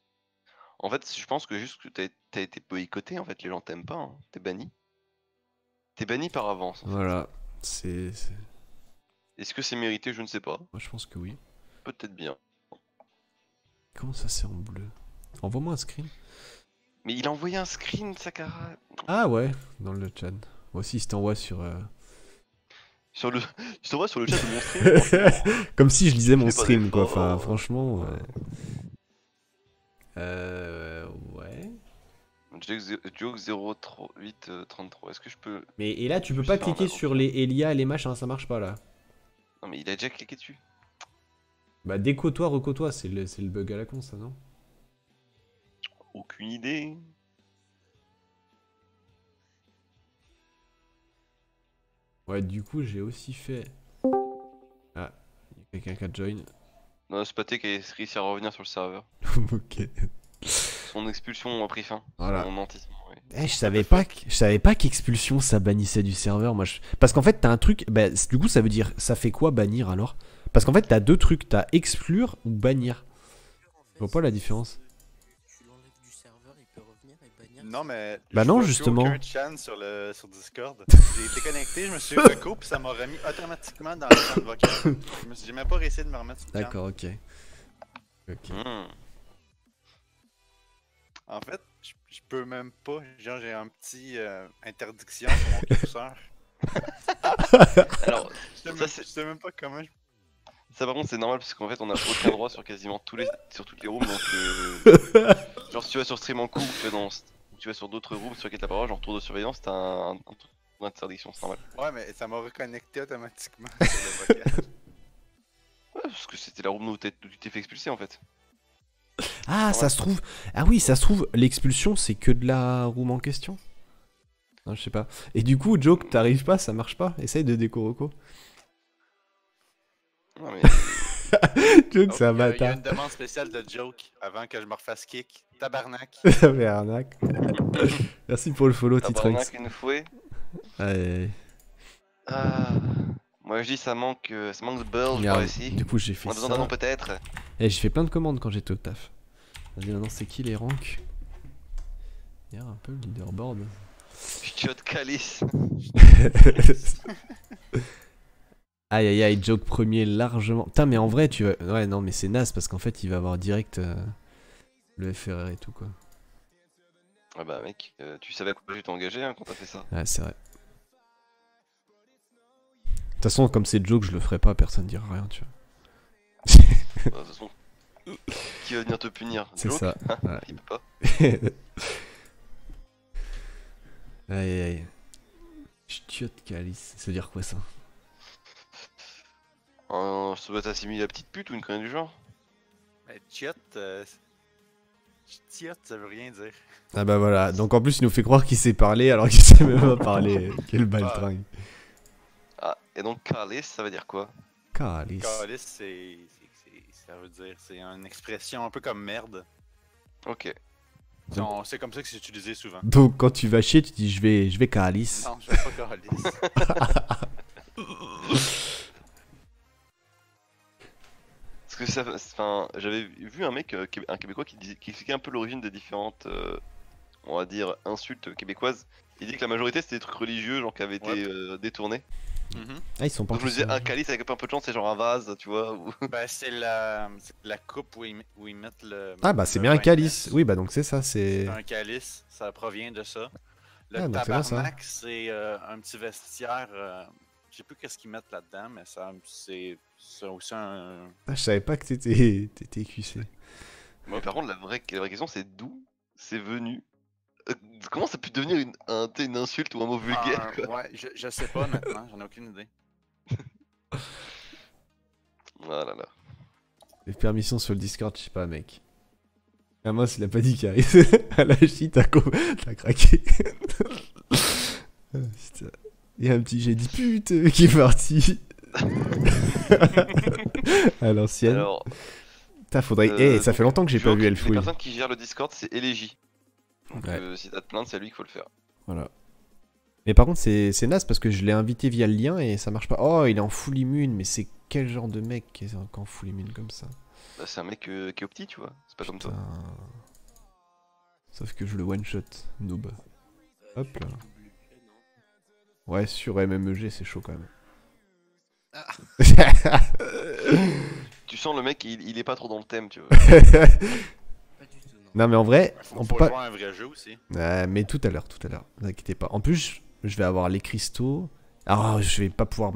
Speaker 2: En fait, je pense que juste que t'as été boycotté, en fait, les gens t'aiment pas, hein. T'es banni. T'es banni par avance, en fait.
Speaker 1: Voilà. C'est.
Speaker 2: Est-ce que c'est mérité? Je ne sais pas.
Speaker 1: Moi, je pense que oui.
Speaker 2: Peut-être bien.
Speaker 1: Comment ça, c'est en bleu? Envoie-moi un screen.
Speaker 2: Mais il a envoyé un screen, Sakara.
Speaker 1: Ah ouais, dans le chat. Moi aussi, il se t'envoie sur.
Speaker 2: Sur le... Je te vois sur le chat de mon stream. Franchement,
Speaker 1: Comme si je lisais mon
Speaker 2: fais pas
Speaker 1: stream, quoi.
Speaker 2: d'efforts.
Speaker 1: Enfin, franchement. Ouais.
Speaker 2: Joke 03833. Est-ce que je peux.
Speaker 1: Mais et là, tu peux
Speaker 2: Je
Speaker 1: pas
Speaker 2: sais, on
Speaker 1: cliquer
Speaker 2: a-
Speaker 1: sur les Elia et les machins, ça marche pas là.
Speaker 2: Non, mais il a déjà cliqué dessus.
Speaker 1: Bah, déco-toi, reco-toi, c'est le bug à la con, ça, non?
Speaker 2: Aucune idée.
Speaker 1: Ouais, du coup, j'ai aussi fait. Ah, il y a quelqu'un qui a join.
Speaker 2: Non, c'est Pathé qui a réussi à revenir sur le serveur.
Speaker 1: Ok.
Speaker 2: Son expulsion a pris fin.
Speaker 1: Voilà.
Speaker 2: Son nantisme, oui.
Speaker 1: Eh, je savais pas qu'expulsion ça bannissait du serveur. Moi, parce qu'en fait, t'as un truc. Bah, du coup, ça veut dire. Ça fait quoi bannir alors? Parce qu'en fait, t'as deux trucs. T'as exclure ou bannir. Je vois pas la différence.
Speaker 3: Tu l'enlèves du serveur, il peut revenir et bannir.
Speaker 4: Non, mais.
Speaker 1: Bah
Speaker 4: je
Speaker 1: non,
Speaker 4: vois plus
Speaker 1: justement.
Speaker 4: aucun chan sur Discord. J'ai été connecté, je me suis reco, puis ça m'a remis automatiquement dans le champ vocal. J'ai même pas réussi de me remettre sur le chan.
Speaker 1: D'accord, ok. Ok.
Speaker 4: En fait, je peux même pas. Genre, j'ai un petit interdiction sur mon curseur.
Speaker 2: Alors,
Speaker 4: Je sais même pas comment je.
Speaker 2: ça par contre c'est normal parce qu'en fait on a aucun droit sur quasiment sur toutes les rooms donc genre si tu vas sur stream en cours ou tu vas sur d'autres rooms sur lesquels t'as pas le droit, genre tour de surveillance, t'as un truc d'interdiction, c'est normal.
Speaker 4: Ouais, mais ça m'a reconnecté automatiquement sur le vocal.
Speaker 2: Ouais, parce que c'était la room où tu t'es fait expulser en fait.
Speaker 1: Ah, ça se trouve. Ah oui, ça se trouve, l'expulsion, c'est que de la room en question. Non, je sais pas. Et du coup, Joke, t'arrives pas, ça marche pas. Essaye de déco-reco.
Speaker 2: Non mais
Speaker 1: Joke, c'est un
Speaker 4: Il y a
Speaker 1: bâtard.
Speaker 4: une demande spéciale de joke avant que je me refasse kick. Tabarnak.
Speaker 1: Mais arnaque. Merci pour le follow,
Speaker 2: tabarnak
Speaker 1: Titrux.
Speaker 2: une fouet.
Speaker 1: Allez.
Speaker 2: Ah, moi je dis ça manque de balls par
Speaker 1: Regarde,
Speaker 2: ici.
Speaker 1: du coup, j'ai fait
Speaker 2: On a besoin d'un nom
Speaker 1: ça.
Speaker 2: peut-être.
Speaker 1: Eh, j'ai fait plein de commandes quand j'étais au taf. Vas-y, maintenant, c'est qui les ranks? Regarde un peu le leaderboard.
Speaker 2: Shot Calice.
Speaker 1: Aïe aïe aïe, Joke premier largement. Putain, mais en vrai, tu vas. Ouais, non, mais c'est naze parce qu'en fait, il va avoir direct le FRR et tout, quoi.
Speaker 2: Ah bah mec, tu savais à quoi tu t'es engagé hein, quand t'as fait ça.
Speaker 1: Ouais, c'est vrai. De toute façon, comme c'est Joke, je le ferai pas, personne dira rien, tu vois.
Speaker 2: De toute façon, qui va venir te punir?
Speaker 1: C'est
Speaker 2: Joke
Speaker 1: ça. Ouais.
Speaker 2: Il peut pas.
Speaker 1: Aïe aïe aïe. Ch'tiote calice, ça veut dire quoi ça?
Speaker 2: Ça doit t'assimiler la petite pute ou une connerie du genre.
Speaker 4: Mais Chiot, ça veut rien dire.
Speaker 1: Ah bah voilà, donc en plus il nous fait croire qu'il sait parler alors qu'il sait même pas parler. Quel baltringue.
Speaker 2: Ah, et donc Calice, ça veut dire quoi?
Speaker 1: Calice.
Speaker 4: Calice, ça veut dire, c'est une expression un peu comme merde.
Speaker 2: Ok.
Speaker 4: C'est comme ça que c'est utilisé souvent.
Speaker 1: Donc quand tu vas chier, tu dis je vais calice.
Speaker 4: Non, je vais pas calice.
Speaker 2: Parce que ça, enfin, j'avais vu un mec, un Québécois qui expliquait un peu l'origine des différentes, on va dire, insultes québécoises. Il dit que la majorité c'était des trucs religieux, genre qui avaient été détournés.
Speaker 4: Mhm.
Speaker 1: Ah, ils sont pas
Speaker 2: Donc je me
Speaker 1: tous
Speaker 2: disais, un
Speaker 1: sur-
Speaker 2: calice avec un peu de chance, c'est genre un vase, tu vois. Ou...
Speaker 4: Ben, c'est la coupe où ils mettent le.
Speaker 1: Ah, bah c'est
Speaker 4: le
Speaker 1: bien un
Speaker 4: vin de
Speaker 1: calice.
Speaker 4: messe.
Speaker 1: Oui, bah donc c'est ça, c'est.
Speaker 4: C'est un calice, ça provient de ça. Le
Speaker 1: Ah, donc c'est bon, ça.
Speaker 4: tabarnak, c'est un petit vestiaire. Je sais plus qu'est-ce qu'ils mettent là-dedans, mais c'est aussi un.
Speaker 1: Ah, je savais pas que t'étais QC.
Speaker 2: Mais par contre, la vraie question, c'est d'où c'est venu. Comment ça peut devenir une insulte ou un mot vulgaire, quoi.
Speaker 4: Ouais, je sais pas honnêtement, j'en ai aucune idée.
Speaker 2: Ah là là.
Speaker 1: Les permissions sur le Discord, je sais pas, mec. Amos, il a pas dit qu'il arrive. À la chie, t'as craqué. Ah, putain. Il y a un petit j'ai dit pute qui est parti. À l'ancienne.
Speaker 2: Alors,
Speaker 1: Putain, faudrait. Eh, ça
Speaker 2: donc,
Speaker 1: fait longtemps que j'ai pas
Speaker 2: Joe,
Speaker 1: vu
Speaker 2: les
Speaker 1: Elfouille.
Speaker 2: personnes qui gèrent le Discord, c'est Elegy. Donc
Speaker 1: Ouais.
Speaker 2: si t'as te plaindre, c'est à lui qu'il faut le faire.
Speaker 1: Voilà. Mais par contre, c'est naze parce que je l'ai invité via le lien et ça marche pas. Oh, il est en full immune, mais c'est quel genre de mec qui est en full immune comme ça?
Speaker 2: Bah, c'est un mec qui est au petit, tu vois. C'est pas comme toi.
Speaker 1: Putain. Sauf que je le one shot, noob. Hop là. Ouais, sur MMEG, c'est chaud quand même.
Speaker 2: Tu sens le mec, il est pas trop dans le thème, tu vois.
Speaker 3: Pas du tout, non.
Speaker 1: Non, mais en vrai,
Speaker 4: Faut,
Speaker 1: on
Speaker 4: faut
Speaker 1: peut pas.
Speaker 4: jouer à un vrai jeu aussi.
Speaker 1: Mais tout à l'heure, ne vous inquiétez pas. En plus, je vais avoir les cristaux. Ah, je vais pas pouvoir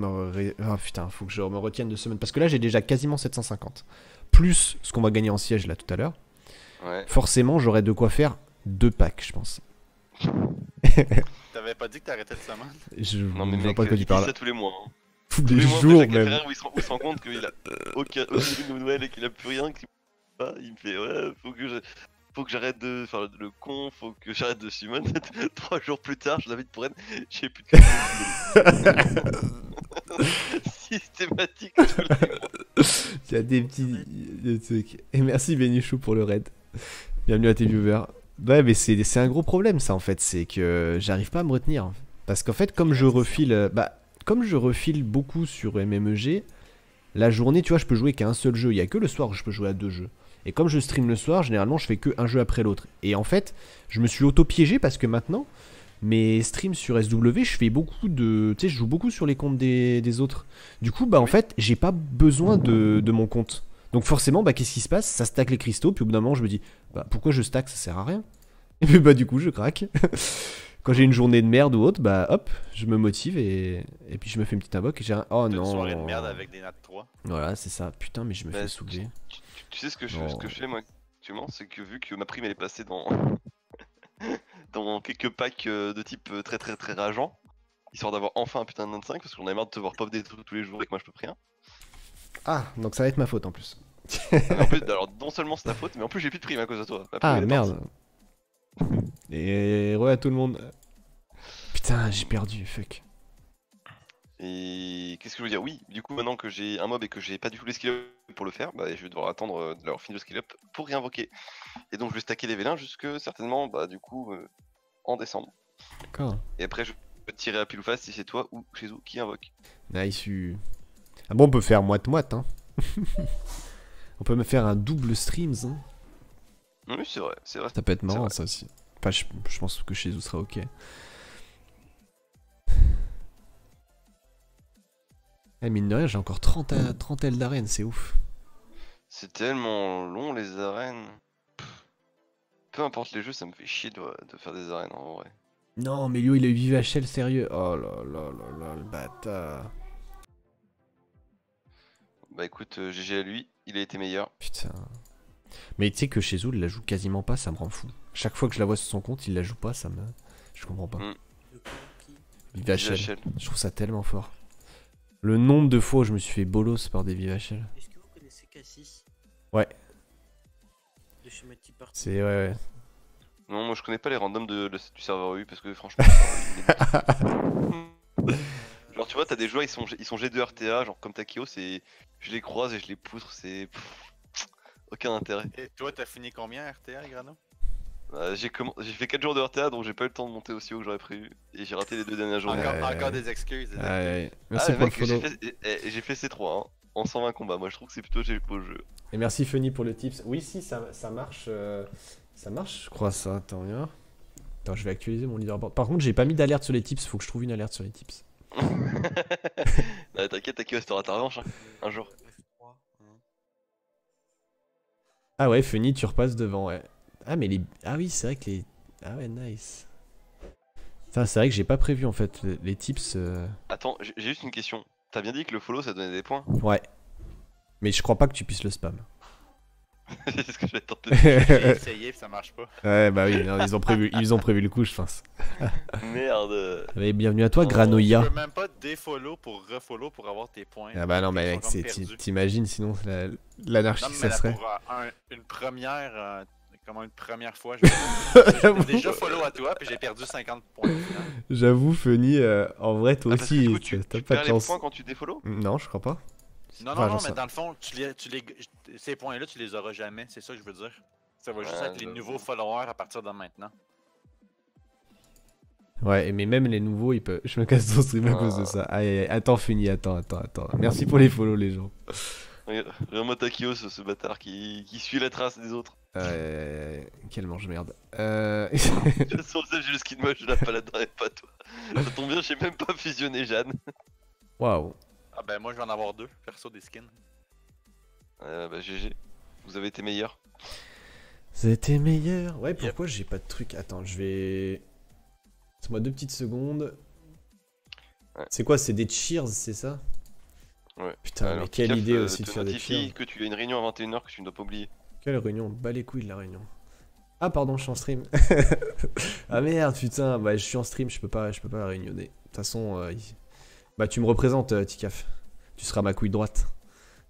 Speaker 1: Ah putain, faut que je me retienne de semaine. Parce que là, j'ai déjà quasiment 750. Plus ce qu'on va gagner en siège là tout à l'heure.
Speaker 2: Ouais.
Speaker 1: Forcément, j'aurai de quoi faire 2 packs, je pense.
Speaker 4: T'avais pas dit que t'arrêtais de semaine?
Speaker 1: Je
Speaker 2: Non mais
Speaker 1: vois
Speaker 2: mec,
Speaker 1: pas de quoi
Speaker 2: il
Speaker 1: tu
Speaker 2: dit
Speaker 1: parles.
Speaker 2: ça tous les mois. Hein.
Speaker 1: Tous
Speaker 2: Tous
Speaker 1: les
Speaker 2: les mois,
Speaker 1: jours
Speaker 2: chaque
Speaker 1: même.
Speaker 2: carrière où il se rend compte qu'il a aucun début de Noël et qu'il a plus rien, qu'il pas, il me fait ouais, faut que j'arrête de faire le con, faut que j'arrête de summon. 3 jours plus tard, je l'invite pour elle, j'ai plus de systématique tous les mois.
Speaker 1: Il y a des petits trucs. Et merci Benichou pour le raid. Bienvenue à tes viewers. Ouais, mais c'est un gros problème ça en fait, c'est que j'arrive pas à me retenir. Parce qu'en fait, comme je refile beaucoup sur MMEG, la journée, tu vois, je peux jouer qu'à un seul jeu. Il y a que le soir où je peux jouer à 2 jeux. Et comme je stream le soir, généralement, je fais que un jeu après l'autre. Et en fait, je me suis auto-piégé parce que maintenant, mes streams sur SW, je fais beaucoup de... Tu sais, je joue beaucoup sur les comptes des autres. Du coup, bah en fait, j'ai pas besoin de mon compte. Donc forcément, bah qu'est-ce qui se passe? Ça stack les cristaux, puis au bout d'un moment, je me dis, bah pourquoi je stack? Ça sert à rien. Et puis bah du coup, je craque. Quand j'ai une journée de merde ou autre, bah hop, je me motive et puis je me fais une petite invoque et j'ai un... Oh
Speaker 4: Une
Speaker 1: non.
Speaker 4: soirée de merde avec des nat 3.
Speaker 1: Voilà, c'est ça. Putain, mais je me
Speaker 2: Bah,
Speaker 1: fais soulever.
Speaker 2: Tu sais ce que
Speaker 1: Non.
Speaker 2: je fais moi actuellement, c'est que vu que ma prime elle est passée dans dans quelques packs de type très très très rageant, histoire d'avoir enfin un putain de 25 parce qu'on a marre de te voir pop des trucs tous les jours et que moi je peux plus rien.
Speaker 1: Ah, donc ça va être ma faute en plus.
Speaker 2: En plus, alors non seulement c'est ta faute, mais en plus j'ai plus de prime à cause de toi. Ma prime,
Speaker 1: Ah
Speaker 2: elle est
Speaker 1: merde. Et ouais à tout le monde. Putain, j'ai perdu, fuck.
Speaker 2: Et qu'est-ce que je veux dire? Oui, du coup, maintenant que j'ai un mob et que j'ai pas du tout les skill up pour le faire, bah, je vais devoir attendre de leur finir le skill up pour réinvoquer. Et donc, je vais stacker les vélins jusque certainement, bah, du coup, en décembre.
Speaker 1: D'accord.
Speaker 2: Et après, je peux tirer à pile ou face si c'est toi ou chez vous qui invoque.
Speaker 1: Nice. Ah bon, on peut faire moite-moite, hein. On peut me faire un double streams, hein.
Speaker 2: Oui, c'est vrai, c'est vrai.
Speaker 1: Ça peut être marrant,
Speaker 2: vrai.
Speaker 1: ça aussi. Enfin, je pense que chez vous sera ok. Eh, mine de rien, j'ai encore 30 ailes d'arène, c'est ouf.
Speaker 2: C'est tellement long les arènes. Peu importe les jeux, ça me fait chier de faire des arènes en vrai.
Speaker 1: Non, mais Lio, il a eu VHL sérieux. Oh là là là là, le bâtard.
Speaker 2: Bah écoute, GG à lui, il a été meilleur.
Speaker 1: Putain. Mais tu sais que chez Zoul, il la joue quasiment pas, ça me rend fou. Chaque fois que je la vois sur son compte, il la joue pas, ça me... Je comprends pas.
Speaker 3: Le corps qui.
Speaker 1: VHL.
Speaker 2: VHL.
Speaker 1: Je trouve ça tellement fort. Le nombre de fois où je me suis fait bolos par des VHL.
Speaker 3: Est-ce que vous connaissez Cassis?
Speaker 1: Ouais.
Speaker 3: De chez Matty Party.
Speaker 1: C'est... Ouais.
Speaker 2: Non, moi je connais pas les randoms du serveur U parce que franchement. Genre tu vois, t'as des joueurs, ils sont G2 RTA, genre comme Takeo, c'est. Je les croise et je les poutre, c'est. Aucun intérêt.
Speaker 4: Et toi, t'as fini combien RTA, Grano?
Speaker 2: J'ai fait 4 jours de RTA donc j'ai pas eu le temps de monter aussi haut que j'aurais prévu. Et j'ai raté les 2 dernières journées.
Speaker 4: Encore des excuses. Des excuses.
Speaker 1: Ouais. Merci
Speaker 2: Ah,
Speaker 1: pour
Speaker 2: mec,
Speaker 1: le follow.
Speaker 2: j'ai fait C3 hein, en 120 combats. Moi je trouve que c'est plutôt GG au jeu.
Speaker 1: Et merci Funny pour le tips. Oui, si, ça marche. Ça marche, je crois, ça. Attends, viens. Attends, je vais actualiser mon leaderboard. Par contre, j'ai pas mis d'alerte sur les tips. Faut que je trouve une alerte sur les tips.
Speaker 2: Ah, t'inquiète, Akios, t'auras ta revanche, hein, un jour.
Speaker 3: F3.
Speaker 1: Ah ouais, Funny, tu repasses devant, ouais. Ah, mais les. Ah oui, c'est vrai que les. Ah ouais, nice. Putain, c'est vrai que j'ai pas prévu en fait les tips.
Speaker 2: Attends, j'ai juste une question. T'as bien dit que le follow ça donnait des points?
Speaker 1: Ouais. Mais je crois pas que tu puisses le spam.
Speaker 2: C'est ce que je vais tenter.
Speaker 4: J'ai essayé et ça marche pas.
Speaker 1: Ouais, bah oui, non, ils ont prévu le coup, je pense.
Speaker 2: Merde.
Speaker 1: Allez, bienvenue à toi,
Speaker 4: Tu
Speaker 1: Granoïa.
Speaker 4: peux même pas défollow pour refollow pour avoir tes points.
Speaker 1: Ah bah non, mais
Speaker 4: Ils
Speaker 1: mec,
Speaker 4: sont comme perdus.
Speaker 1: t'imagines sinon l'anarchie
Speaker 4: Non,
Speaker 1: que
Speaker 4: mais
Speaker 1: ça
Speaker 4: là,
Speaker 1: serait.
Speaker 4: pour une première, comment une première fois, j'ai déjà follow à toi puis j'ai perdu 50 points. Finalement.
Speaker 1: J'avoue, Funny, en vrai, toi
Speaker 2: Ah, parce que
Speaker 1: aussi,
Speaker 2: du coup, tu
Speaker 1: t'as pas
Speaker 2: perds
Speaker 1: de
Speaker 2: les
Speaker 1: chance.
Speaker 2: points quand tu défollow?
Speaker 1: Non, je crois pas.
Speaker 4: Non,
Speaker 1: Enfin,
Speaker 4: non,
Speaker 1: j'en
Speaker 4: non,
Speaker 1: sais-
Speaker 4: mais dans le fond, ces points-là, tu les auras jamais. C'est ça que je veux dire. Ça va juste
Speaker 2: Ah,
Speaker 4: être les
Speaker 2: j'avoue.
Speaker 4: nouveaux followers à partir de maintenant.
Speaker 1: Ouais, mais même les nouveaux, ils peuvent. Je me casse ton stream à cause de ça. Aïe, aïe, aïe. Attends, Funny, attends. Merci pour les follow, les gens.
Speaker 2: Regarde-moi Takios, ce bâtard qui suit la trace des autres.
Speaker 1: Quel mange-merde.
Speaker 2: De toute façon, j'ai le skin moche, je la palette pas toi. Ça tombe bien, j'ai même pas fusionné Jeanne.
Speaker 1: Waouh.
Speaker 4: Ah ben moi je vais en avoir deux, perso des skins.
Speaker 2: Bah GG. Vous avez été meilleurs.
Speaker 1: C'était meilleur. Ouais, pourquoi j'ai pas de truc? Attends, je vais. Laisse-moi 2 petites secondes.
Speaker 2: Ouais.
Speaker 1: C'est quoi? C'est des cheers, c'est ça?
Speaker 2: Ouais.
Speaker 1: Putain,
Speaker 2: Alors,
Speaker 1: mais quelle
Speaker 2: Kaf,
Speaker 1: idée aussi de
Speaker 2: te
Speaker 1: faire des
Speaker 2: notifie
Speaker 1: cheers.
Speaker 2: que tu as une réunion à 21h que tu ne dois pas oublier.
Speaker 1: Quelle réunion? Bas les couilles de la réunion. Ah, pardon, je suis en stream. Ah merde, putain. Bah, je suis en stream, je peux pas réunionner. De toute façon, bah, tu me représentes, Tikaf. Tu seras ma couille droite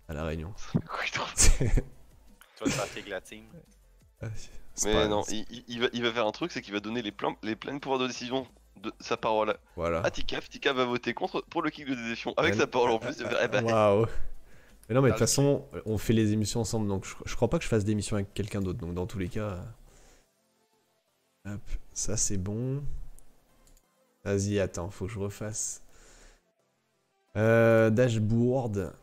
Speaker 1: à la réunion.
Speaker 2: Couille droite.
Speaker 4: Tu vas te faire la team.
Speaker 1: C'est
Speaker 2: Mais
Speaker 1: pas-
Speaker 2: non, il va faire un truc, c'est qu'il va donner les pleins pouvoirs de décision de sa parole
Speaker 1: Voilà.
Speaker 2: à Tikaf. Tikaf va voter contre pour le kick de décision avec sa parole en plus. Il va faire, eh ben,
Speaker 1: Waouh. Mais non, mais de toute
Speaker 4: Dans le
Speaker 1: façon, on fait les émissions ensemble, donc je crois pas que je fasse d'émission avec quelqu'un d'autre. Donc dans tous les cas, hop, ça c'est bon. Vas-y, attends, faut que je refasse. Dashboard.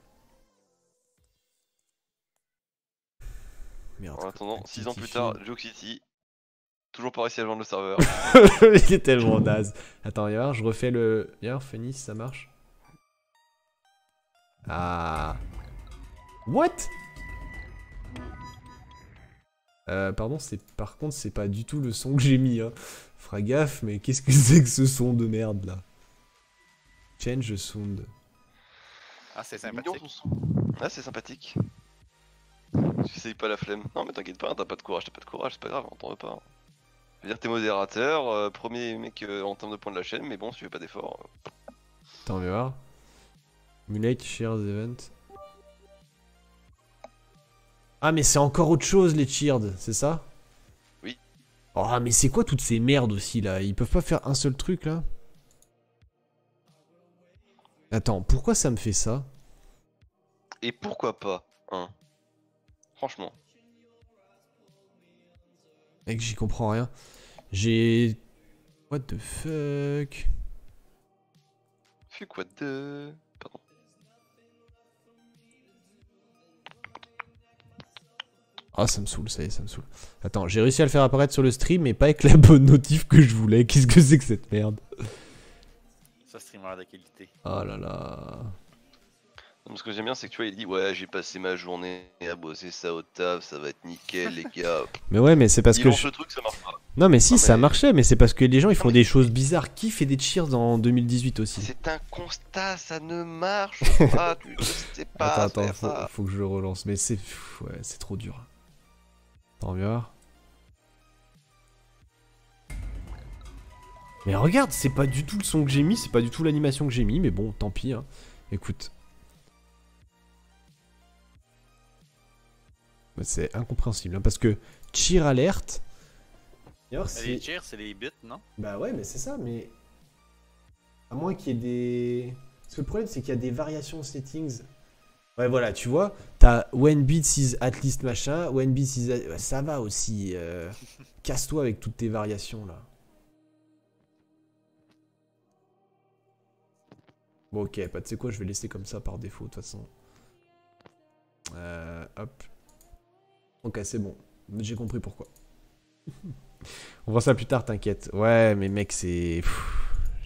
Speaker 1: Merde.
Speaker 2: En attendant,
Speaker 1: Activity
Speaker 2: 6 ans plus tard,
Speaker 1: feed.
Speaker 2: Joke City, toujours pas réussi à joindre le serveur.
Speaker 1: Il est tellement naze. Attends, viens, je refais le. Viens, Funny, si ça marche. Ah. What? Pardon, par contre, c'est pas du tout le son que j'ai mis. Hein. Fera gaffe, mais qu'est-ce que c'est que ce son de merde là? Change sound.
Speaker 4: Ah c'est
Speaker 2: Mignon,
Speaker 4: sympathique.
Speaker 2: ton son. Ah, c'est sympathique. Tu sais pas la flemme. Non, mais t'inquiète pas, t'as pas de courage, c'est pas grave, on t'en veut pas. Je veux dire, t'es modérateur, premier mec en termes de points de la chaîne, mais bon, si tu fais pas d'effort.
Speaker 1: Attends, on va voir. Emulate, shares, event. Ah, mais c'est encore autre chose les cheered, c'est ça?
Speaker 2: Oui.
Speaker 1: Oh, mais c'est quoi toutes ces merdes aussi là? Ils peuvent pas faire un seul truc là? Attends, pourquoi ça me fait ça?
Speaker 2: Et pourquoi pas, hein? Franchement.
Speaker 1: Mec, j'y comprends rien. J'ai... What the fuck?
Speaker 2: Fuck what the... Pardon.
Speaker 1: Ah, ça me saoule, ça y est, ça me saoule. Attends, j'ai réussi à le faire apparaître sur le stream, mais pas avec la bonne notif que je voulais. Qu'est-ce que c'est que cette merde?
Speaker 4: Ça streamer de qualité.
Speaker 1: Oh là là.
Speaker 2: Non, ce que j'aime bien, c'est que tu vois, il dit ouais, j'ai passé ma journée à bosser ça au taf, ça va être nickel, les gars.
Speaker 1: Mais ouais, mais c'est parce
Speaker 2: Ils
Speaker 1: que...
Speaker 2: lancent le truc, ça marche pas.
Speaker 1: Non, mais si,
Speaker 2: Non,
Speaker 1: ça
Speaker 2: mais-
Speaker 1: marchait, mais c'est parce que les gens, ils font
Speaker 2: mais-
Speaker 1: des choses bizarres. Qui fait des cheers en 2018 aussi?
Speaker 2: C'est un constat, ça ne marche pas, tu ne sais pas
Speaker 1: Attends,
Speaker 2: faire ça.
Speaker 1: faut que je le relance. Mais c'est... Ouais, c'est trop dur. Attends, viens voir. Mais regarde, c'est pas du tout le son que j'ai mis, c'est pas du tout l'animation que j'ai mis, mais bon, tant pis. Hein. Écoute. Ouais, c'est incompréhensible, hein, parce que cheer alert... D'ailleurs,
Speaker 4: Les cheers c'est les bits, non?
Speaker 1: Bah ouais, mais c'est ça, mais... À moins qu'il y ait des... Parce que le problème, c'est qu'il y a des variations settings. Ouais, voilà, tu vois, t'as when bits is at least machin, when bits is... Ouais, ça va aussi. Casse-toi avec toutes tes variations, là. Bon, ok, bah, tu sais quoi, je vais laisser comme ça par défaut, de toute façon. Hop. Ok, c'est bon. J'ai compris pourquoi. On voit ça plus tard, t'inquiète. Ouais, mais mec, c'est...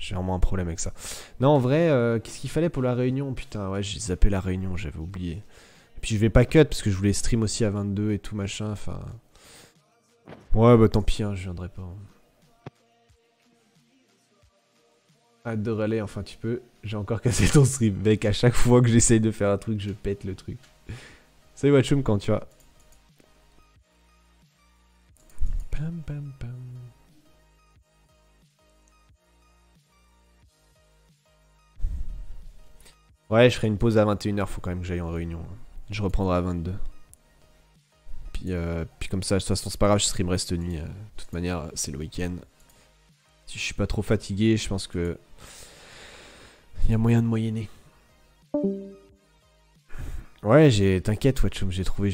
Speaker 1: J'ai vraiment un problème avec ça. Non, en vrai, qu'est-ce qu'il fallait pour la réunion? Putain, ouais, j'ai zappé la réunion, j'avais oublié. Et puis je vais pas cut parce que je voulais stream aussi à 22 et tout machin, enfin... Ouais, bah tant pis, hein, je viendrai pas. Hâte de râler, enfin tu peux. J'ai encore cassé ton stream, mec, à chaque fois que j'essaye de faire un truc, je pète le truc. Salut Watchoum quand tu vas. Pam pam pam. Ouais, je ferai une pause à 21h, faut quand même que j'aille en réunion. Je reprendrai à 22. Puis comme ça, de toute façon, c'est pas grave, je streamerai cette nuit. De toute manière, c'est le week-end. Si je suis pas trop fatigué, je pense que... Il y a moyen de moyenner. Ouais, t'inquiète, Watchum, j'ai trouvé.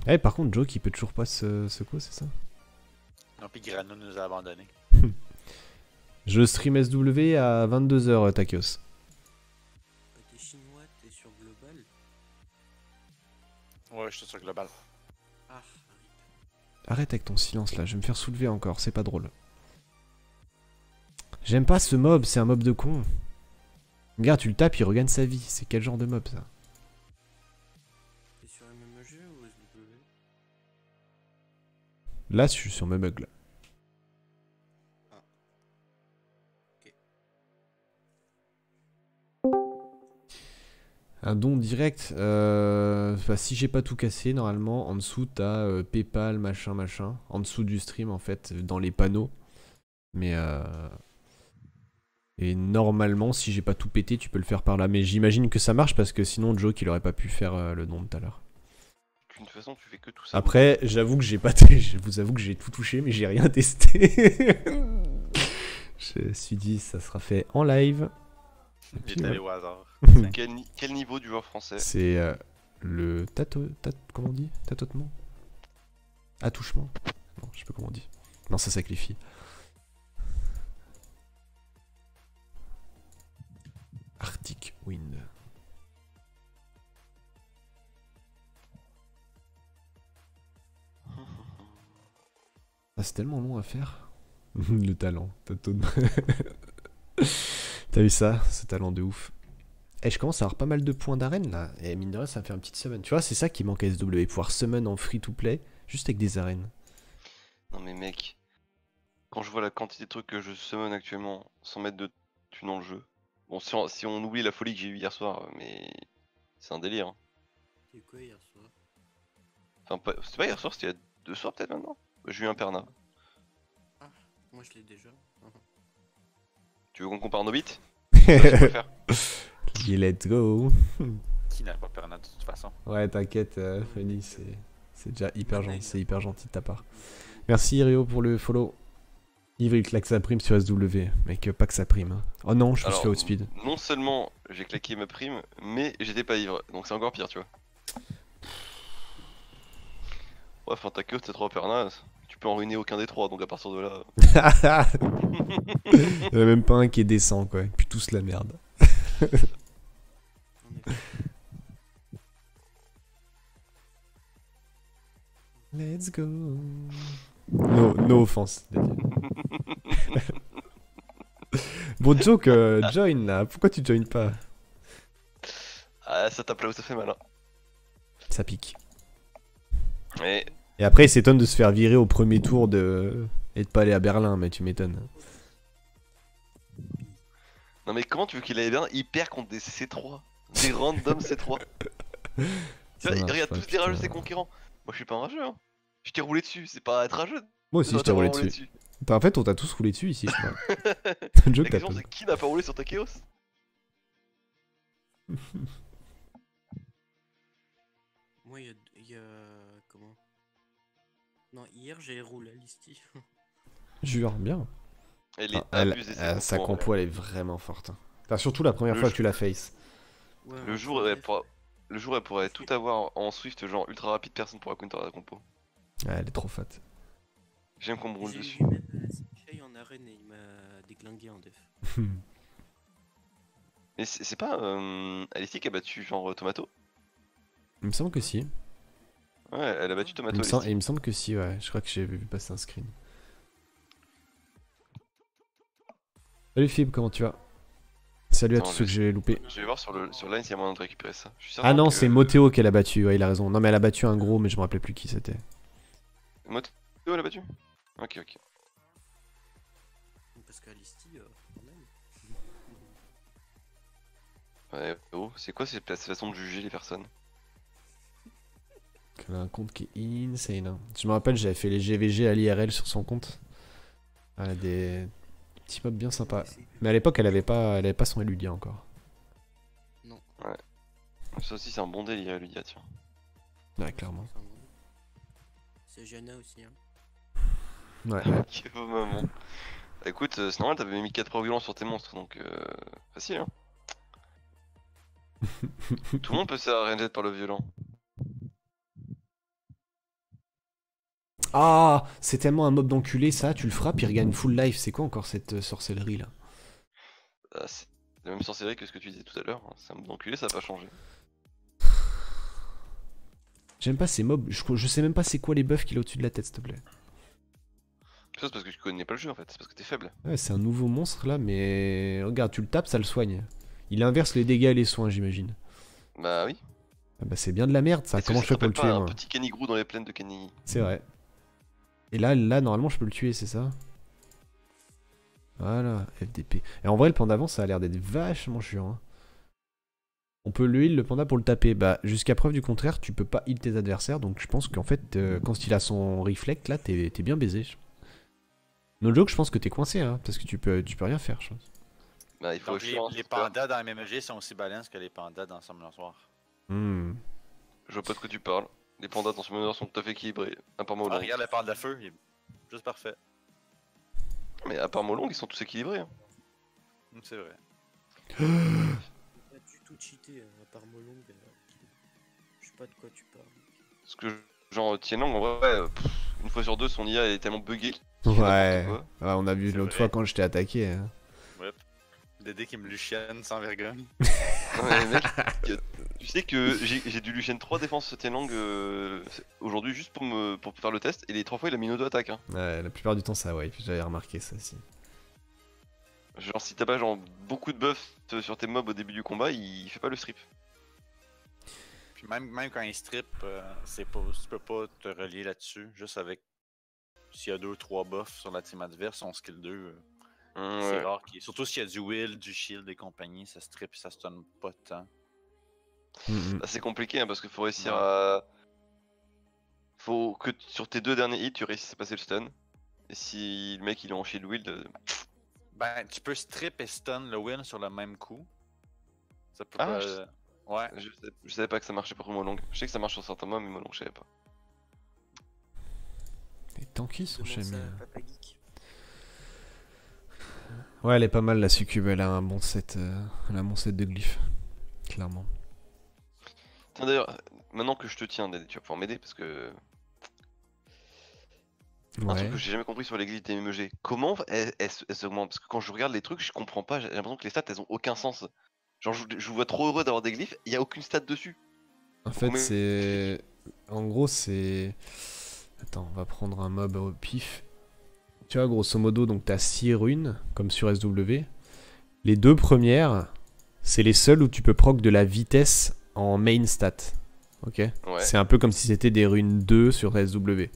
Speaker 1: Eh, par contre, Joe qui peut toujours pas se quoi, c'est ça?
Speaker 4: Non, puis Grano nous a abandonnés.
Speaker 1: Je stream SW à 22h, Takios.
Speaker 3: T'es chinois, t'es sur Global.
Speaker 4: Ouais, je suis sur Global.
Speaker 3: Ah,
Speaker 1: Arrête avec ton silence là, je vais me faire soulever encore, c'est pas drôle. J'aime pas ce mob, c'est un mob de con. Regarde, tu le tapes, il regagne sa vie. C'est quel genre de mob ça?
Speaker 3: t'es sur MMG ou SW?
Speaker 1: Là, je suis sur mes bugs là. Un don direct, bah, si j'ai pas tout cassé, normalement, en dessous t'as PayPal, machin. En dessous du stream, en fait, dans les panneaux. Mais et normalement, si j'ai pas tout pété, tu peux le faire par là. Mais j'imagine que ça marche parce que sinon, Joe, il aurait pas pu faire le don tout à l'heure.
Speaker 2: De toute façon, tu fais que tout ça.
Speaker 1: Après, j'avoue que j'ai pas. Je vous avoue que j'ai tout touché, mais j'ai rien testé. Je me suis dit, ça sera fait en live.
Speaker 4: Il est allé au hasard.
Speaker 2: Quel niveau du joueur français?
Speaker 1: C'est le comment on dit? Tatotement? Attouchement? Non, je sais pas comment on dit. Non, ça sacrifie. Arctic Wind. Ah, c'est tellement long à faire. Le talent, tâtonnement. T'as vu ça? Ce talent de ouf. Eh, je commence à avoir pas mal de points d'arène là. Et mine de rien, ça me fait un petit summon. Tu vois, c'est ça qui manque à SW. Pouvoir summon en free to play, juste avec des arènes.
Speaker 2: Non mais mec, quand je vois la quantité de trucs que je summon actuellement sans mettre de thunes dans le jeu. Bon, si on oublie la folie que j'ai eue hier soir, mais c'est un délire. Hein.
Speaker 3: T'es quoi hier soir?
Speaker 2: Enfin, c'était pas hier soir, c'était il y a 2 soirs peut-être maintenant. J'ai eu un perna.
Speaker 3: Ah, moi je l'ai déjà.
Speaker 2: Tu veux qu'on compare nos bits? Ça, je peux le faire.
Speaker 1: Yeah, let's go.
Speaker 4: Qui n'a pas perdu de toute façon?
Speaker 1: Ouais, t'inquiète, Fanny, c'est déjà hyper gentil, c'est hyper gentil de ta part. Merci Rio pour le follow. Yves il claque sa prime sur SW, mec, pas que sa prime. Hein. Oh non, je me suis fait outspeed.
Speaker 2: Non seulement j'ai claqué ma prime, mais j'étais pas ivre, donc c'est encore pire, tu vois. Ouais, enfin, t'as que tes 3 pernas, tu peux en ruiner aucun des 3, donc à partir de là.
Speaker 1: Il y en a même pas un qui est décent, quoi. Puis tous la merde.
Speaker 3: En effet.
Speaker 1: Let's go. No offense. Bon, joke, join là. Pourquoi tu joins pas?
Speaker 2: Ah, ça tape là où ça fait mal. Hein.
Speaker 1: Ça pique.
Speaker 2: Mais
Speaker 1: Et après, il s'étonne de se faire virer au premier tour et de pas aller à Berlin, mais tu m'étonnes.
Speaker 2: non, mais comment tu veux qu'il aille bien? Il perd contre des C3, des random C3. Tu vois, il regarde tous les rageux ses conquérants. Moi, je suis pas un rageux. Hein. Je t'ai roulé dessus, c'est pas être rageux.
Speaker 1: Moi aussi, je t'ai roulé dessus. En fait, on t'a tous roulé dessus ici, je crois.
Speaker 2: La question, c'est qui n'a pas roulé sur ta chaos?
Speaker 3: Moi il y a. Comment? Non, hier j'ai roulé à Listi.
Speaker 1: Jure, bien.
Speaker 2: Elle est
Speaker 1: Ah,
Speaker 2: abusée,
Speaker 1: sa compo, elle est vraiment forte. Enfin, surtout la première fois que tu la face.
Speaker 3: Ouais,
Speaker 2: Le jour, elle pourrait tout avoir en Swift, genre ultra rapide, personne pourra counter la compo.
Speaker 1: Ouais, elle est trop fat.
Speaker 2: J'aime qu'on me roule
Speaker 3: J'ai
Speaker 2: dessus.
Speaker 3: eu même Shay en arène et il m'a déglingué en def.
Speaker 2: Mais c'est pas Alicia qui a battu genre Tomato?
Speaker 1: Il me semble que si.
Speaker 2: Ouais, elle a battu Tomato.
Speaker 1: Il me semble que si, ouais. Je crois que j'ai vu passer un screen. Salut Fib, comment tu vas? Salut à
Speaker 2: Attends,
Speaker 1: tous ceux que j'ai loupé.
Speaker 2: Je vais voir sur Line s'il y a moyen de récupérer ça. Je suis
Speaker 1: Ah
Speaker 2: certain
Speaker 1: non,
Speaker 2: que-
Speaker 1: c'est Moteo qu'elle a battu, ouais, il a raison. Non, mais elle a battu un gros, mais je me rappelais plus qui c'était.
Speaker 2: Moteo l'a battu? Ok, ok.
Speaker 3: Parce qu'Alisti, quand même.
Speaker 2: Ouais, oh, c'est quoi cette façon de juger les personnes?
Speaker 1: Elle a un compte qui est insane. Hein. Je me rappelle, j'avais fait les GVG à l'IRL sur son compte. Elle a des petits mobs bien sympas. Mais à l'époque, elle avait pas son Eludia encore.
Speaker 3: Non.
Speaker 2: Ça aussi, c'est un bon délire, Ludia, tiens.
Speaker 1: Ouais, clairement.
Speaker 3: C'est Jana aussi, hein.
Speaker 1: Ouais.
Speaker 2: Quel beau moment. Bah, écoute, c'est normal, t'avais mis 4 procs violents sur tes monstres, donc facile, hein. Tout le monde peut se faire ranger par le violent.
Speaker 1: Ah, c'est tellement un mob d'enculé, ça, tu le frappes, il regagne full life. C'est quoi encore cette sorcellerie là?
Speaker 2: C'est la même sorcellerie que ce que tu disais tout à l'heure. Hein. C'est un mode d'enculé, ça a pas changé.
Speaker 1: J'aime pas ces mobs, je sais même pas c'est quoi les buffs qu'il a au-dessus de la tête, s'il te plaît.
Speaker 2: Ça, c'est parce que tu connais pas le jeu en fait, c'est parce que t'es faible.
Speaker 1: Ouais, c'est un nouveau monstre là, mais regarde, tu le tapes, ça le soigne. Il inverse les dégâts et les soins, j'imagine.
Speaker 2: Bah oui.
Speaker 1: Ah bah c'est bien de la merde ça,
Speaker 2: Est-ce que
Speaker 1: comment
Speaker 2: ça
Speaker 1: je fais
Speaker 2: te
Speaker 1: pour le
Speaker 2: rappelle
Speaker 1: tuer
Speaker 2: pas
Speaker 1: moi?
Speaker 2: un petit Kenny dans les plaines de Kenny.
Speaker 1: C'est vrai. Et là, normalement, je peux le tuer, c'est ça? Voilà, FDP. Et en vrai, le panda avant, ça a l'air d'être vachement chiant. Hein. On peut le heal, le panda, pour le taper. Bah, jusqu'à preuve du contraire, tu peux pas heal tes adversaires. Donc, je pense qu'en fait, quand il a son reflect, là, t'es bien baisé. No joke, je pense que t'es coincé, hein, parce que tu peux rien faire, je pense.
Speaker 2: Bah il faut
Speaker 4: Donc,
Speaker 2: justement-
Speaker 4: les pandas dans MMG sont aussi balance que les pandas dans Summoner War.
Speaker 1: Hmm.
Speaker 2: Je vois pas de quoi tu parles. Les pandas dans ce meneur sont tout à fait équilibrés. À part
Speaker 4: Ah,
Speaker 2: Molong.
Speaker 4: regarde le panda feu, il est juste parfait.
Speaker 2: Mais à part Molong, ils sont tous équilibrés. Hein.
Speaker 4: C'est vrai.
Speaker 3: Pas du tout cheaté, à part Molong. Je sais pas de quoi tu parles.
Speaker 2: Parce que, genre, Tienlang, en vrai, une fois sur deux, son IA est tellement buggé.
Speaker 1: Ouais.
Speaker 2: N'importe
Speaker 1: Ouais, on a vu
Speaker 4: C'est
Speaker 1: l'autre
Speaker 4: vrai.
Speaker 1: fois quand je t'ai attaqué. Hein.
Speaker 4: Dédé qui me lucienne sans vergogne.
Speaker 2: Non, mais mec, tu sais que j'ai dû lui chaîne 3 défenses Tienlang aujourd'hui juste pour faire le test. Et les 3 fois, il a mis une auto-attaque. Hein.
Speaker 1: Ouais, la plupart du temps, ça, ouais. J'avais remarqué ça aussi.
Speaker 2: Genre, si t'as pas genre beaucoup de buffs sur tes mobs au début du combat, il fait pas le strip.
Speaker 4: Puis même quand il strip, tu peux pas te relier là-dessus. Juste avec. S'il y a 2-3 buffs sur la team adverse, son skill 2. C'est
Speaker 2: Ouais.
Speaker 4: rare. Surtout s'il y a du will, du shield et compagnie, ça strip et ça stun pas tant.
Speaker 1: Hmm,
Speaker 2: Là, c'est compliqué hein, parce qu'il faut réussir
Speaker 4: Ouais.
Speaker 2: à. Faut que sur tes 2 derniers hits, tu réussisses à passer le stun. Et si le mec il est en shield wield,
Speaker 4: Ben, tu peux strip et stun le will sur le même coup. Ça peut
Speaker 2: Ah,
Speaker 4: pas.
Speaker 2: je-
Speaker 4: Ouais.
Speaker 2: je savais pas que ça marchait pour Molong. Je sais que ça marche sur certains mobs, mais Molong, je savais pas.
Speaker 1: Les tanky sont
Speaker 3: Demande
Speaker 1: chez
Speaker 3: ça
Speaker 1: moi.
Speaker 3: à Papa Geek.
Speaker 1: Ouais, elle est pas mal la succube, elle a un bon set, elle a un bon set de glyphes, clairement.
Speaker 2: Tiens d'ailleurs, maintenant que je te tiens, Dédé, tu vas pouvoir m'aider parce que. Un
Speaker 1: Ouais.
Speaker 2: truc que j'ai jamais compris sur les glyphes des MMG. Comment elles s'augmentent? Parce que quand je regarde les trucs, je comprends pas. J'ai l'impression que les stats elles ont aucun sens. Genre, je vous vois trop heureux d'avoir des glyphes, il y a aucune stat dessus.
Speaker 1: En fait,
Speaker 2: Combien-
Speaker 1: c'est, en gros, c'est. Attends, on va prendre un mob au pif. Tu vois, grosso modo, donc t'as 6 runes, comme sur SW. Les 2 premières, c'est les seules où tu peux proc de la vitesse en main stat. Ok?
Speaker 2: Ouais,
Speaker 1: C'est un peu comme si c'était des runes 2 sur SW.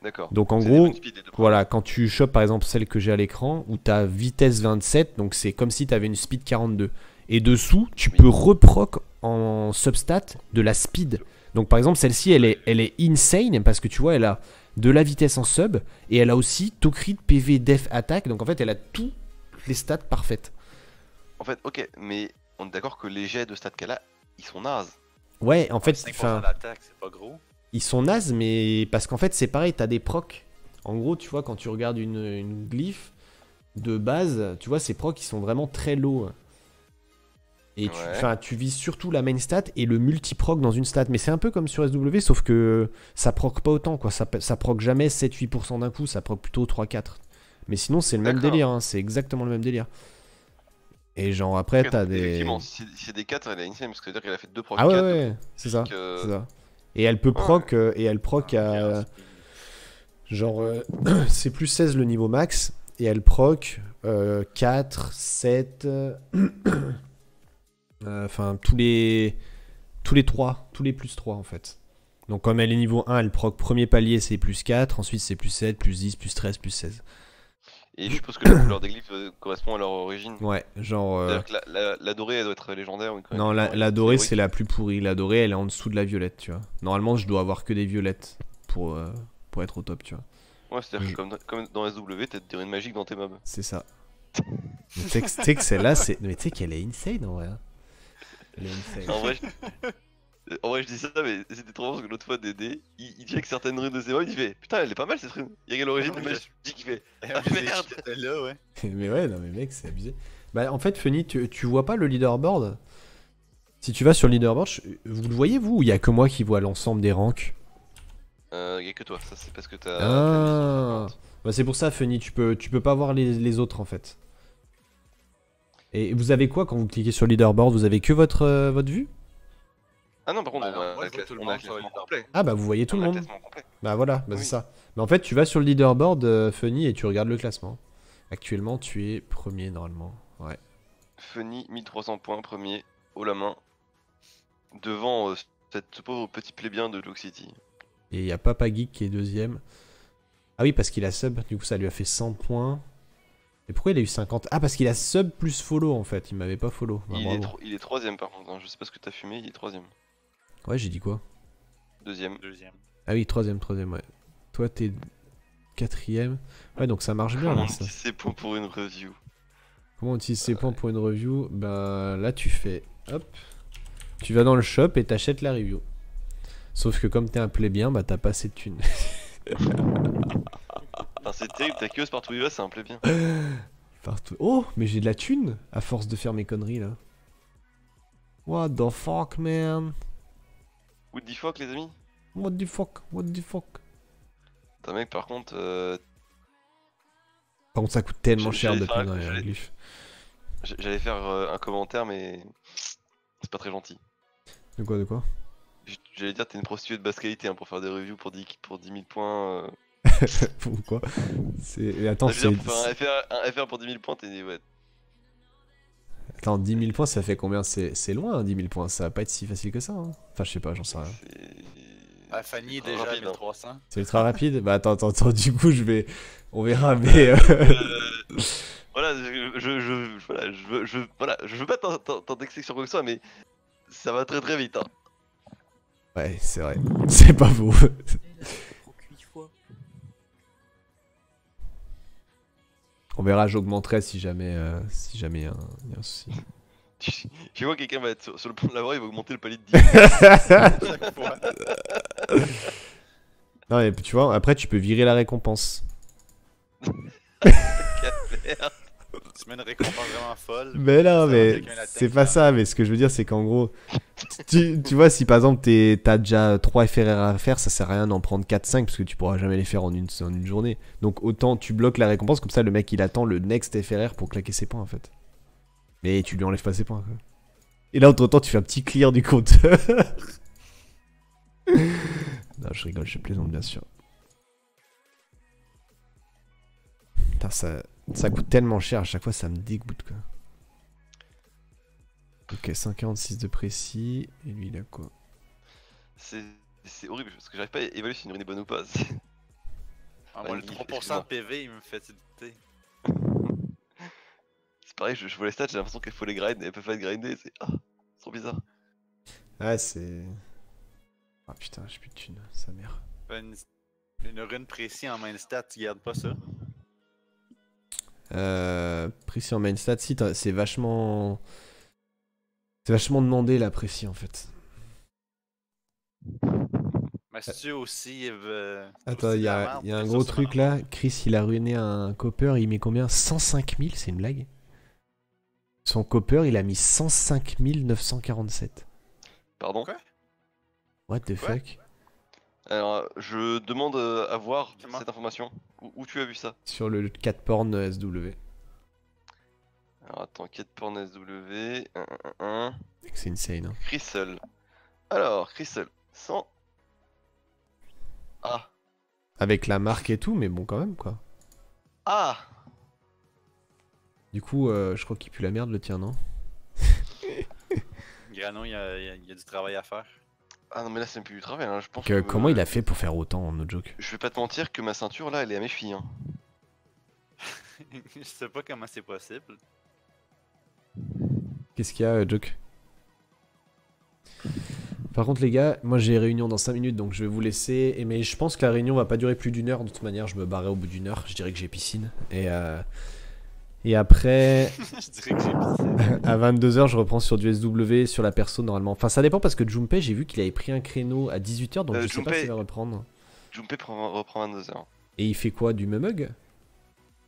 Speaker 2: d'accord.
Speaker 1: Donc en
Speaker 2: C'est des
Speaker 1: gros,
Speaker 2: bonnes speed, les deux
Speaker 1: voilà, quand tu chopes par exemple celle que j'ai à l'écran, où t'as vitesse 27, donc c'est comme si t'avais une speed 42. Et dessous, tu
Speaker 2: Oui.
Speaker 1: peux reproc en substat de la speed. Donc par exemple, celle-ci, elle est insane parce que tu vois, elle a de la vitesse en sub et elle a aussi tout crit, PV, def, attaque. Donc en fait, elle a toutes les stats parfaites.
Speaker 2: En fait, ok, mais on est d'accord que les jets de stats qu'elle a, ils sont nazes.
Speaker 1: Ouais, en fait,
Speaker 4: 5%
Speaker 1: enfin,
Speaker 4: d'attaque, c'est pas gros.
Speaker 1: ils sont nazes, mais parce qu'en fait, c'est pareil, t'as des procs. En gros, tu vois, quand tu regardes une glyphe de base, tu vois, ces procs, ils sont vraiment très low. Et tu,
Speaker 2: Ouais.
Speaker 1: enfin, tu vises surtout la main stat et le multi-proc dans une stat. Mais c'est un peu comme sur SW, sauf que ça proc pas autant, quoi. Ça proc jamais 7-8% d'un coup, ça proc plutôt 3-4. Mais sinon, c'est le même
Speaker 2: D'accord.
Speaker 1: délire, hein, c'est exactement le même délire. Et genre, après,
Speaker 2: Ok,
Speaker 1: t'as
Speaker 2: donc,
Speaker 1: des.
Speaker 2: Effectivement, si c'est des 4, elle est insane parce que ça veut dire qu'elle a fait 2 proc
Speaker 1: Ah ouais,
Speaker 2: 4.
Speaker 1: ouais, c'est ça.
Speaker 2: que-
Speaker 1: C'est ça. Et elle peut proc, et elle proc à.
Speaker 4: Chaos.
Speaker 1: Genre, c'est plus 16 le niveau max. et elle proc 4, 7, enfin tous les 3, tous les plus 3 en fait. Donc comme elle est niveau 1, elle proc premier palier c'est plus 4, ensuite c'est plus 7, plus 10, plus 13, plus 16.
Speaker 2: Et je suppose que la couleur des glyphes correspond à leur origine.
Speaker 1: Ouais, genre...
Speaker 2: C'est-à-dire que la dorée, elle doit être légendaire ou quoi.
Speaker 1: Non, la dorée c'est la plus pourrie. La dorée elle est en dessous de la violette, tu vois. Normalement je dois avoir que des violettes pour être au top, tu vois.
Speaker 2: Ouais, c'est-à-dire que comme dans SW, t'as des dorées magiques dans tes mobs.
Speaker 1: C'est ça. Mais tu sais que celle-là, c'est... Mais tu sais qu'elle est insane en vrai. Hein. Elle est insane.
Speaker 2: En vrai, je dis ça, mais c'était trop drôle parce que l'autre fois, Dédé, il check certaines runes de ses mobs, il fait putain, elle est pas mal cette rune. Il regarde l'origine
Speaker 4: Ouais,
Speaker 2: du magique, il fait
Speaker 4: Ah,
Speaker 2: ah merde.
Speaker 4: là, ouais.
Speaker 1: Mais ouais, non mais mec, c'est abusé. Bah en fait, Funny, tu vois pas le leaderboard? Si tu vas sur le leaderboard, vous le voyez vous ou il y a que moi qui vois l'ensemble des ranks?
Speaker 2: Y'a que toi, ça c'est parce que t'as.
Speaker 1: Ah. Bah c'est pour ça, Funny, tu peux pas voir les autres en fait. Et vous avez quoi quand vous cliquez sur le leaderboard? Vous avez que votre vue?
Speaker 2: Ah non, par contre,
Speaker 4: Bah,
Speaker 2: on a
Speaker 4: moi,
Speaker 2: un
Speaker 4: je vois tout le
Speaker 2: on a un
Speaker 4: monde sur le
Speaker 2: classement
Speaker 4: leaderboard.
Speaker 2: complet.
Speaker 1: Ah bah vous voyez tout
Speaker 2: On
Speaker 1: le
Speaker 2: a un
Speaker 1: monde.
Speaker 2: classement complet.
Speaker 1: Bah voilà, bah
Speaker 2: Oui.
Speaker 1: c'est ça. Mais en fait, tu vas sur le leaderboard, Funny, et tu regardes le classement. Actuellement, tu es premier normalement. Ouais.
Speaker 2: Funny, 1300 points, premier, haut la main, devant ce pauvre petit plébien de Lock City.
Speaker 1: Et il y a Papa Geek qui est deuxième. Ah oui, parce qu'il a sub, du coup ça lui a fait 100 points. Et pourquoi il a eu 50? Ah, parce qu'il a sub plus follow en fait, il m'avait pas follow. Bah, bravo.
Speaker 2: Il est troisième par contre, hein. Je sais pas ce que t'as fumé, il est troisième.
Speaker 1: Ouais, j'ai dit quoi?
Speaker 2: Deuxième.
Speaker 1: Ah oui, troisième, ouais. Toi t'es quatrième. Ouais, donc ça marche bien
Speaker 2: Comment
Speaker 1: là.
Speaker 2: on
Speaker 1: Ça.
Speaker 2: utilise ces points pour une review?
Speaker 1: Comment on utilise ces points pour une review? Bah là tu fais, hop, tu vas dans le shop et t'achètes la review. Sauf que comme t'es un plébien, bah t'as pas assez de thunes.
Speaker 2: Enfin, c'est terrible, ta queue partout où il va, c'est un plébien.
Speaker 1: Partout. Oh, mais j'ai de la thune à force de faire mes conneries là. What the fuck, man?
Speaker 2: What the fuck, les amis?
Speaker 1: What the fuck? What the fuck?
Speaker 2: Putain, mec, par contre,
Speaker 1: Par contre, ça coûte tellement
Speaker 2: J'ai-
Speaker 1: cher
Speaker 2: j'allais
Speaker 1: de
Speaker 2: faire un-
Speaker 1: prendre un
Speaker 2: j'allais-
Speaker 1: glyphe.
Speaker 2: j'allais faire un commentaire, mais c'est pas très gentil.
Speaker 1: De quoi?
Speaker 2: J'allais dire, t'es une prostituée de basse qualité hein, pour faire des reviews pour 10 000 points.
Speaker 1: Pourquoi? Attends,
Speaker 2: Je veux dire, pour faire un FR pour 10 000 points, t'es. Ouais.
Speaker 1: Attends, 10 000 points, ça fait combien? C'est loin, hein, 10 000 points. Ça va pas être si facile que ça. Hein. Enfin, je sais pas, j'en sais rien.
Speaker 4: Ah, Fanny est
Speaker 2: très
Speaker 4: déjà à
Speaker 2: rapide, hein.
Speaker 4: 1300.
Speaker 1: C'est ultra rapide? Bah attends, du coup, on verra, mais...
Speaker 2: Voilà, je veux pas t'indexer sur quoi que ce soit, mais ça va très très vite. Hein.
Speaker 1: Ouais, c'est vrai. C'est pas faux. On verra, j'augmenterai si jamais il y a un souci.
Speaker 2: Tu vois, quelqu'un va être sur le point de l'avoir, il va augmenter le palier de 10.
Speaker 4: Chaque fois.
Speaker 1: Non, mais tu vois, après, tu peux virer la récompense.
Speaker 2: Merde.
Speaker 4: Tu mets une récompense vraiment folle.
Speaker 1: Mais non,
Speaker 4: Ça,
Speaker 1: mais
Speaker 4: quelqu'un l'atteigne,
Speaker 1: c'est pas ça. Mais ce que je veux dire, c'est qu'en gros, tu vois, si par exemple t'as déjà 3 FRR à faire, ça sert à rien d'en prendre 4-5 parce que tu pourras jamais les faire en une journée. Donc autant tu bloques la récompense, comme ça le mec il attend le next FRR pour claquer ses points en fait. Mais tu lui enlèves pas ses points. Quoi. Et là, entre temps, tu fais un petit clear du compteur. Non, je rigole, je plaisante bien sûr. Putain, ça coûte tellement cher à chaque fois, ça me dégoûte quoi. Ok, 146 de précis. Et lui, il a quoi?
Speaker 2: C'est horrible parce que j'arrive pas à évaluer si une rune est bonne ou pas.
Speaker 4: Ah, moi, le 3% de PV, il me fait douter.
Speaker 2: C'est pareil, je vois les stats, j'ai l'impression qu'il faut les grind et elles peuvent pas être grindées, c'est trop bizarre.
Speaker 1: Ouais, c'est... Ah putain, j'ai plus de thunes, sa mère.
Speaker 4: Une rune précise en main stat, tu gardes pas ça?
Speaker 1: Précis en main stat, si, c'est vachement... C'est vachement demandé la précis en fait.
Speaker 4: Mais si tu aussi...
Speaker 1: Attends,
Speaker 4: aussi
Speaker 1: il y
Speaker 4: de la
Speaker 1: a
Speaker 4: merde,
Speaker 1: un
Speaker 4: ça,
Speaker 1: gros
Speaker 4: ça
Speaker 1: truc
Speaker 4: m'en-
Speaker 1: là. Chris, il a ruiné un copper, il met combien? 105 000, c'est une blague? Son copper, il a mis 105 947.
Speaker 2: Pardon.
Speaker 4: Quoi?
Speaker 1: What the fuck?
Speaker 2: Alors, je demande à voir
Speaker 4: Comment?
Speaker 2: cette information. Où tu as vu ça?
Speaker 1: Sur le 4 porn SW.
Speaker 2: Alors attends, quête porn SW.
Speaker 1: C'est insane. Hein.
Speaker 2: Crystal. Alors, Crystal. 100. Ah.
Speaker 1: Avec la marque et tout, mais bon, quand même quoi.
Speaker 2: Ah.
Speaker 1: Du coup, je crois qu'il pue la merde le tien, non?
Speaker 4: Grano, il y a du travail à faire.
Speaker 2: Ah non, mais là, c'est même plus du travail. Hein. Je pense
Speaker 1: Comment il a fait pour faire autant, no joke?
Speaker 2: Je vais pas te mentir que ma ceinture là, elle est à mes chevilles. Hein.
Speaker 4: Je sais pas comment c'est possible.
Speaker 1: Qu'est-ce qu'il y a, joke? Par contre les gars, moi j'ai réunion dans 5 minutes donc je vais vous laisser. Mais je pense que la réunion va pas durer plus d'1 heure. De toute manière je me barrerai au bout d'1 heure. Je dirais que j'ai piscine. Et après,
Speaker 4: Je dirais que j'ai pissé.
Speaker 1: à 22 h je reprends sur du SW, sur la perso normalement. Enfin ça dépend parce que Junpei j'ai vu qu'il avait pris un créneau à 18 h donc je sais pas
Speaker 2: Junpei-
Speaker 1: s'il va reprendre.
Speaker 2: Junpei reprend 22h.
Speaker 1: Et il fait quoi, du mumug?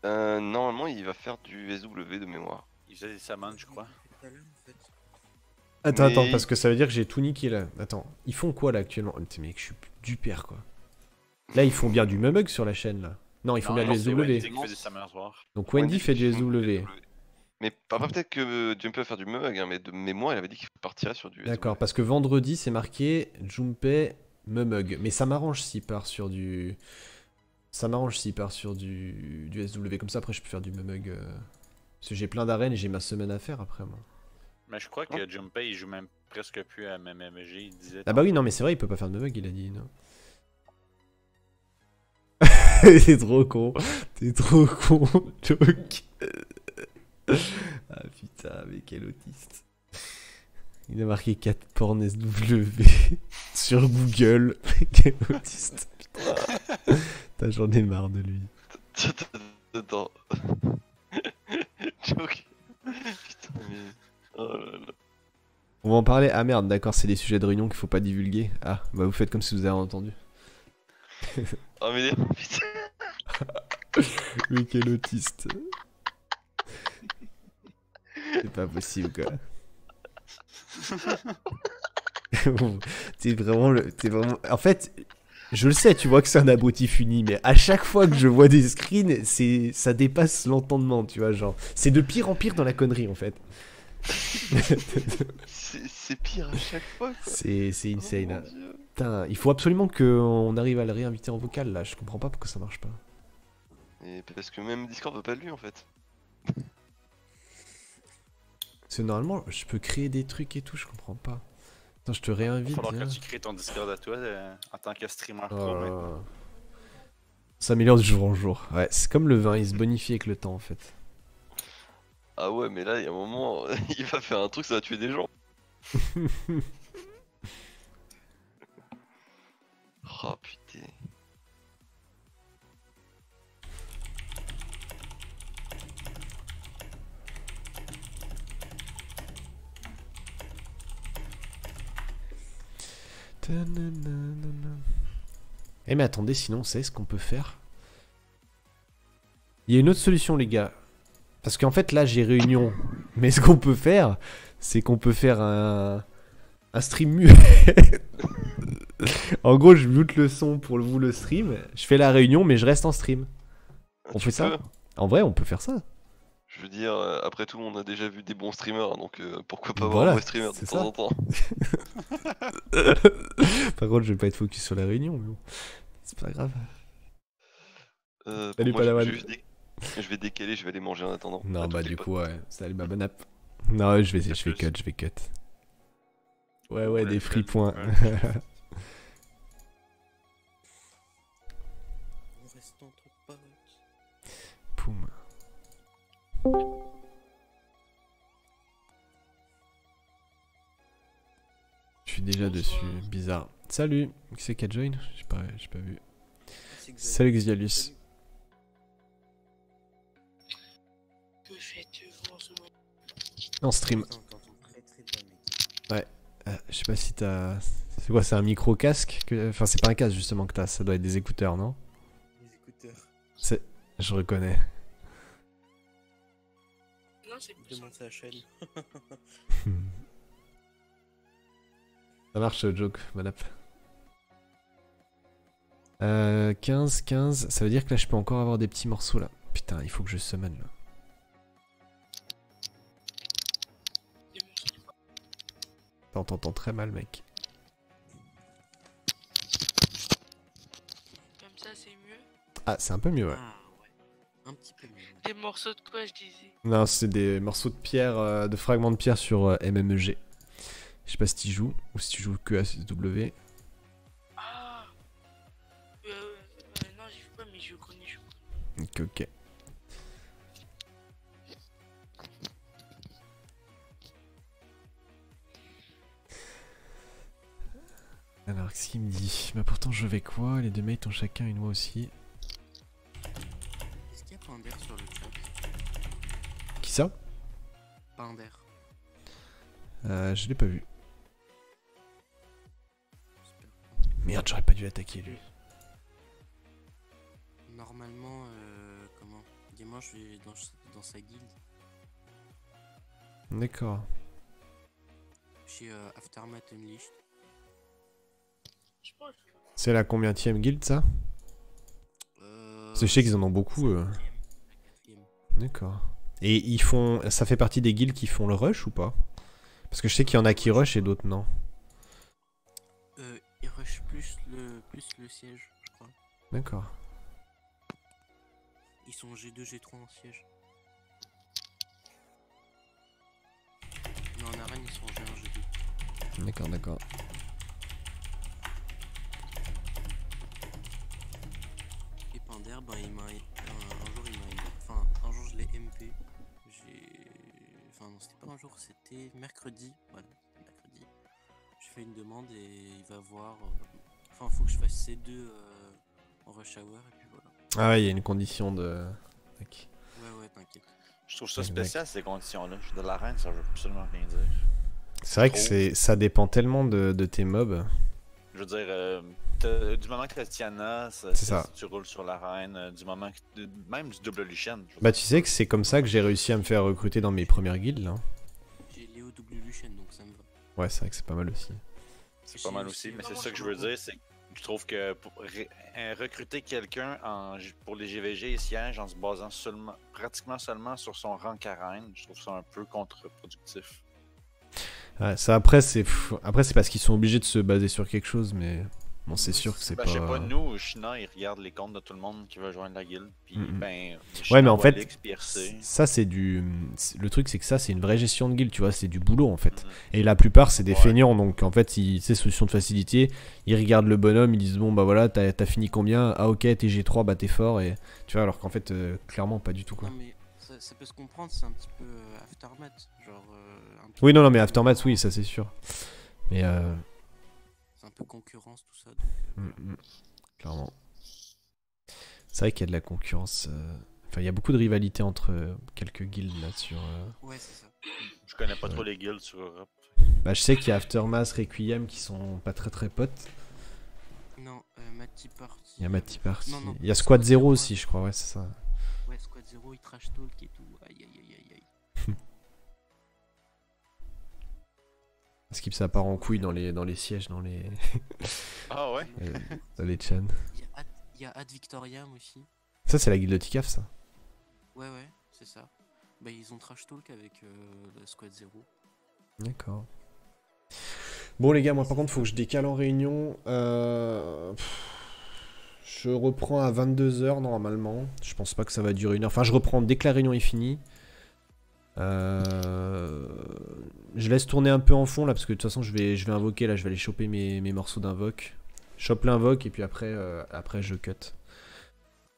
Speaker 2: Normalement, il va faire du SW de mémoire.
Speaker 4: Il faisait des summons, je crois.
Speaker 3: Tout à l'heure, en fait.
Speaker 1: Attends,
Speaker 2: Mais-
Speaker 1: parce que ça veut dire que j'ai tout niqué là. Attends, ils font quoi là actuellement? Putain, mec, je suis du père quoi. Là ils font bien du mumug sur la chaîne là. Non, ils font bien du
Speaker 4: c'est Wendy
Speaker 1: SW.
Speaker 4: qui fait des summons soir.
Speaker 1: Donc Wendy fait du
Speaker 2: fait
Speaker 1: SW.
Speaker 2: Mais pas peut-être que Junpei va faire du mug, hein, mais de mémoire, il avait dit qu'il partirait sur du SW.
Speaker 1: D'accord, parce que vendredi c'est marqué Junpei Mumug. Mais ça m'arrange s'il part sur du. Ça m'arrange s'il part sur du SW. Comme ça après je peux faire du Mumug. Parce que j'ai plein d'arènes et j'ai ma semaine à faire après moi.
Speaker 4: Mais je crois que Junpei il joue même presque plus à MMG, il disait.
Speaker 1: Ah bah oui, non, mais c'est vrai, il peut pas faire de Mumug, il a dit non. T'es trop con. T'es trop con, joke. Ah putain, mais quel autiste. Il a marqué 4 porn SW sur Google. Quel autiste. Putain, j'en ai marre de lui.
Speaker 2: Attends. Joke. Putain, mais. Oh là là.
Speaker 1: On va en parler. Ah merde, d'accord, c'est des sujets de réunion qu'il faut pas divulguer. Ah, bah vous faites comme si vous avez entendu.
Speaker 2: Oh mais putain.
Speaker 1: Mais quel autiste. C'est pas possible quoi. T'es vraiment le. T'es vraiment. En fait, je le sais, tu vois que c'est un abruti fini, mais à chaque fois que je vois des screens, ça dépasse l'entendement, tu vois, genre. C'est de pire en pire dans la connerie en fait.
Speaker 2: C'est pire à chaque fois quoi.
Speaker 1: C'est
Speaker 2: Oh,
Speaker 1: insane.
Speaker 2: mon
Speaker 1: Hein.
Speaker 2: Dieu.
Speaker 1: Putain, il faut absolument qu'on arrive à le réinviter en vocal là, je comprends pas pourquoi ça marche pas.
Speaker 2: Et parce que même Discord veut pas de lui en fait.
Speaker 1: Parce que normalement, je peux créer des trucs et tout, je comprends pas. Attends, je te
Speaker 4: Il va
Speaker 1: réinvite.
Speaker 4: falloir
Speaker 1: viens.
Speaker 4: que tu crées ton Discord à toi en tant que streamer
Speaker 1: Oh
Speaker 4: pro
Speaker 1: là
Speaker 4: maintenant.
Speaker 1: là. Ça s'améliore de jour en jour. Ouais, c'est comme le vin, il se bonifie avec le temps en fait.
Speaker 2: Ah ouais, mais là, il y a un moment, il va faire un truc, ça va tuer des gens. Oh putain.
Speaker 1: Eh mais attendez, sinon, c'est ce qu'on peut faire. Il y a une autre solution, les gars. Parce qu'en fait, là, j'ai réunion. Mais ce qu'on peut faire, c'est qu'on peut faire un stream muet. En gros, je mute le son pour vous le stream. Je fais la réunion, mais je reste en stream. On
Speaker 2: Tu
Speaker 1: fait ça?
Speaker 2: peux.
Speaker 1: En vrai, on peut faire ça.
Speaker 2: Je veux dire, après tout, on a déjà vu des bons streamers, donc pourquoi pas
Speaker 1: Voilà,
Speaker 2: avoir un mauvais streamer de
Speaker 1: c'est
Speaker 2: temps
Speaker 1: ça.
Speaker 2: en temps.
Speaker 1: Par contre, je vais pas être focus sur la réunion, mais bon. C'est pas grave. Salut,
Speaker 2: Moi,
Speaker 1: Padawan.
Speaker 2: je vais décaler, je vais aller manger en attendant.
Speaker 1: Non,
Speaker 2: À
Speaker 1: bah
Speaker 2: toutes les
Speaker 1: du
Speaker 2: potes.
Speaker 1: coup, ouais. Salut, ma bonne app. Non, je vais cut. Ouais,
Speaker 4: Ouais,
Speaker 1: des free points.
Speaker 3: On reste entre potes.
Speaker 1: Poum. Je suis déjà dessus, bizarre. Salut, qui c'est qui a join? J'ai pas vu.
Speaker 3: C'est Xavier.
Speaker 1: Salut Xialus.
Speaker 5: Que faites-vous en ce moment?
Speaker 1: En stream.
Speaker 3: Attends, t'entends très bas, mec.
Speaker 1: Je sais pas si t'as. C'est quoi, c'est un micro casque que... Enfin, c'est pas un casque justement que t'as, ça doit être des écouteurs, non?
Speaker 3: Les écouteurs.
Speaker 1: Je reconnais.
Speaker 5: Non, c'est plus ça.
Speaker 3: Demande sa chaîne.
Speaker 1: Ça marche, joke, mon app. 15, ça veut dire que là je peux encore avoir des petits morceaux là. Putain, il faut que je summon là. T'entends très mal, mec.
Speaker 5: Comme ça, c'est mieux.
Speaker 1: Ah, c'est un peu mieux, ouais.
Speaker 3: Ah ouais. Un petit peu mieux.
Speaker 5: Des morceaux de quoi, je disais?
Speaker 1: Non, c'est des morceaux de pierre, de fragments de pierre sur MMEG. Je sais pas si tu joues ou si tu joues que à SW.
Speaker 5: Ah non, j'y joue pas, mais je connais,
Speaker 1: Ok, ok. Alors, qu'est-ce qu'il me dit? Bah pourtant je vais quoi? Les deux mates ont chacun une voix aussi.
Speaker 3: Est-ce qu'il y a Pinder sur le chat?
Speaker 1: Qui ça?
Speaker 3: Pinder.
Speaker 1: Je l'ai pas vu.
Speaker 3: J'espère pas.
Speaker 1: Merde, j'aurais pas dû l'attaquer lui.
Speaker 3: Normalement, comment? Dimanche, je vais dans sa guilde.
Speaker 1: D'accord.
Speaker 3: Chez Aftermath Unleashed.
Speaker 5: je pense.
Speaker 1: C'est la combienième guilde ça? Parce que je sais qu'ils en ont beaucoup.
Speaker 3: La quatrième.
Speaker 1: D'accord. Et ils font. Ça fait partie des guildes qui font le rush ou pas? Parce que je sais qu'il y en a qui rush et d'autres non.
Speaker 3: Ils rush plus le siège, je crois.
Speaker 1: D'accord.
Speaker 3: Ils sont G2, G3 en siège. Mais en arène, ils sont G1, G2.
Speaker 1: D'accord, d'accord.
Speaker 3: Et Pinder, ben, il m'a. Un jour, il m'a. Enfin, un jour, je l'ai MP. Enfin, non, c'était pas un jour, c'était mercredi. Voilà, c'était mercredi. Je fais une demande et il va voir. Enfin, faut que je fasse C2 en rush hour et puis voilà.
Speaker 1: Ah ouais, il y a une condition de. Ok.
Speaker 3: Ouais, t'inquiète.
Speaker 4: Je trouve ça
Speaker 1: Exact.
Speaker 4: spécial ces conditions-là. De l'arène, ça veut absolument rien dire.
Speaker 1: C'est vrai que ça dépend tellement de tes mobs.
Speaker 4: Je veux dire, du moment que Tiana,
Speaker 1: C'est ça.
Speaker 4: tu roules sur l'arène, du moment que. Même du double Lichen.
Speaker 1: Bah tu sais que c'est comme ça que j'ai réussi à me faire recruter dans mes premières guildes là.
Speaker 3: J'ai Léo W Luchen donc ça me va.
Speaker 1: Ouais, c'est vrai que c'est pas mal aussi.
Speaker 4: C'est pas mal aussi, mais c'est ça que je veux dire, c'est que je trouve que pour recruter quelqu'un pour les GVG et sièges en se basant pratiquement seulement sur son rang arène, je trouve ça un peu contre-productif.
Speaker 1: Ouais, ça après c'est parce qu'ils sont obligés de se baser sur quelque chose, mais bon c'est sûr que c'est
Speaker 4: Ben,
Speaker 1: pas.
Speaker 4: je sais pas, nous, China, ils regardent les comptes de tout le monde qui veut joindre la guilde, puis ben.
Speaker 1: Ouais, mais en fait,
Speaker 4: Walix, puis RC.
Speaker 1: ça c'est du. Le truc c'est que ça c'est une vraie gestion de guild, tu vois, c'est du boulot en fait. Et la plupart c'est des feignants, donc en fait, c'est solution de facilité. Ils regardent le bonhomme, ils disent bon bah voilà, t'as fini combien? Ah ok, t'es G3, bah t'es fort, et tu vois, alors qu'en fait, clairement pas du tout quoi.
Speaker 3: Non mais ça peut se comprendre, c'est un petit peu Aftermath, genre un petit
Speaker 1: Oui, non,
Speaker 3: peu
Speaker 1: non, mais Aftermath, oui, ça c'est sûr. Mais
Speaker 3: c'est un peu concurrence tout ça donc
Speaker 1: clairement. C'est vrai qu'il y a de la concurrence. Enfin, il y a beaucoup de rivalité entre quelques guilds là sur.
Speaker 3: ouais, c'est ça.
Speaker 4: Je connais pas trop les guildes sur Europe.
Speaker 1: Bah, je sais qu'il y a Aftermath, Requiem qui sont pas très potes.
Speaker 3: Non, Matty Party.
Speaker 1: Il y a Matty Party.
Speaker 3: Non, non,
Speaker 1: Il y a Squad
Speaker 3: Squad
Speaker 1: 0
Speaker 3: Zero,
Speaker 1: aussi, je crois, ouais, c'est ça.
Speaker 3: Ouais, Squad 0, il trash talk et tout. Aïe aïe aïe aïe aïe.
Speaker 1: Parce qu'il ça part en couille dans les sièges, dans les
Speaker 4: Ah ouais?
Speaker 1: dans les chans.
Speaker 3: Il y a Ad Victoriam aussi.
Speaker 1: Ça, c'est la guilde de Tikaf, ça.
Speaker 3: Ouais, c'est ça. Bah, ils ont trash talk avec le Squad 0.
Speaker 1: D'accord. Bon, les gars, moi par contre, faut que je décale en réunion. Je reprends à 22h normalement. Je pense pas que ça va durer une heure. Enfin, je reprends dès que la réunion est finie. Je laisse tourner un peu en fond là parce que de toute façon je vais invoquer là, je vais aller choper mes morceaux d'invoque. Chope l'invoque et puis après je cut.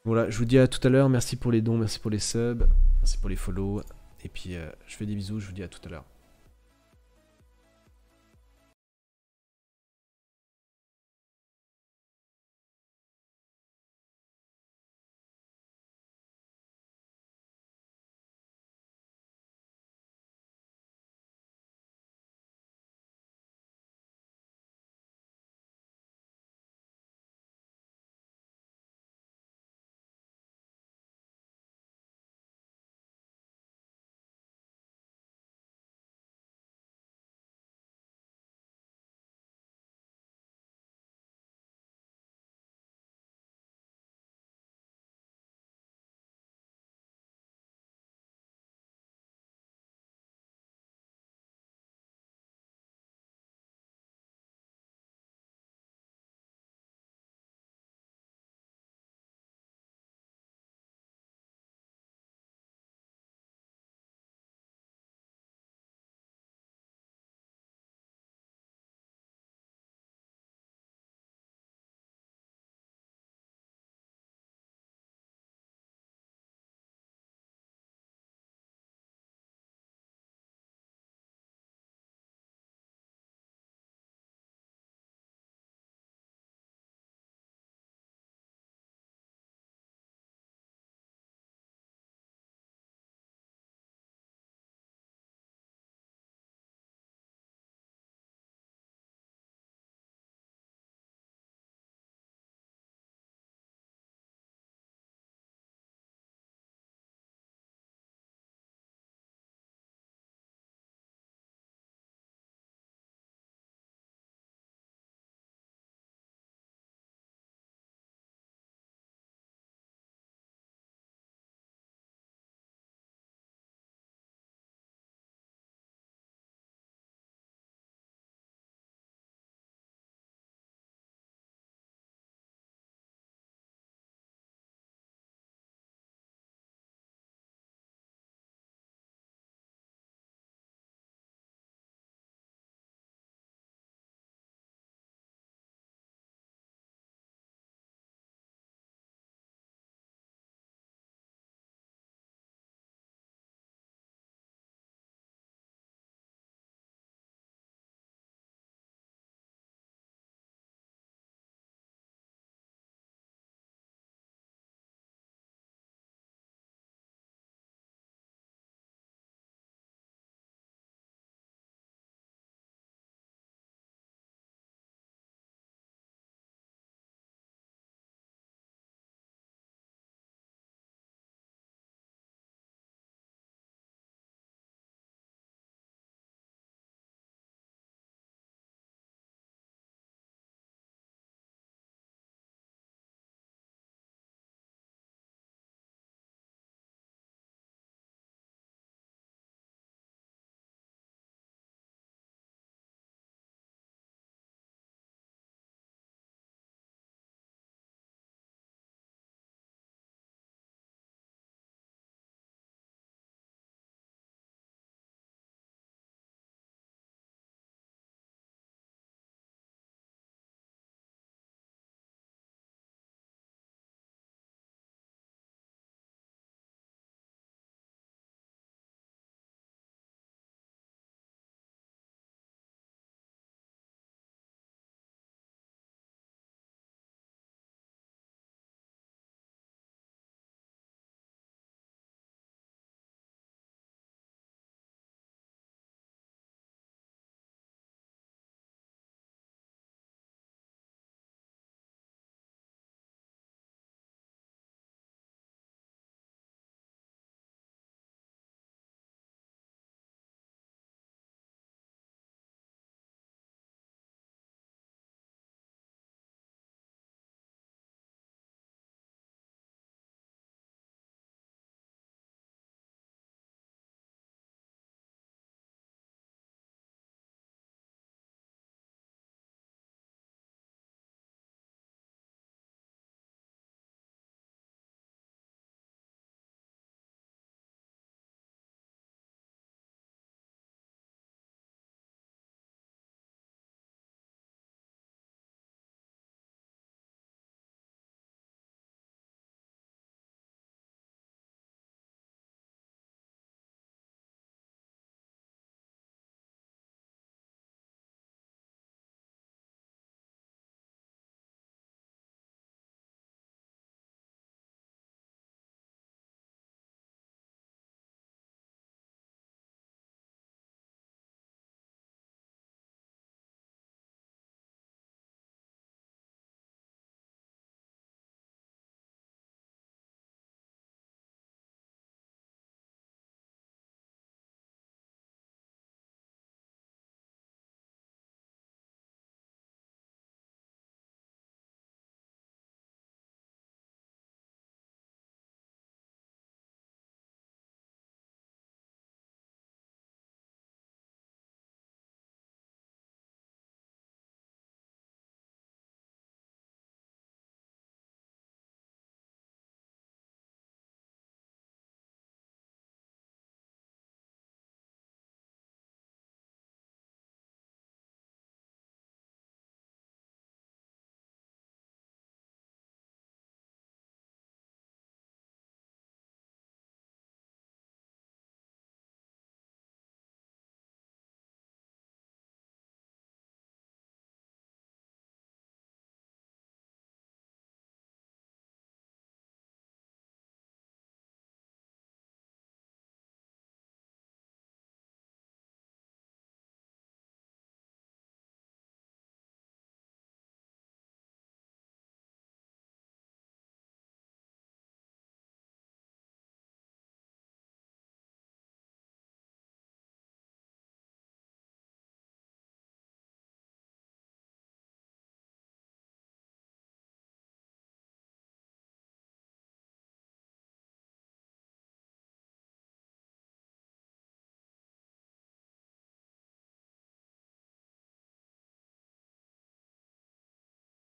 Speaker 1: Voilà, je vous dis à tout à l'heure, merci pour les dons, merci pour les subs, merci pour les follow. Et puis je fais des bisous, je vous dis à tout à l'heure.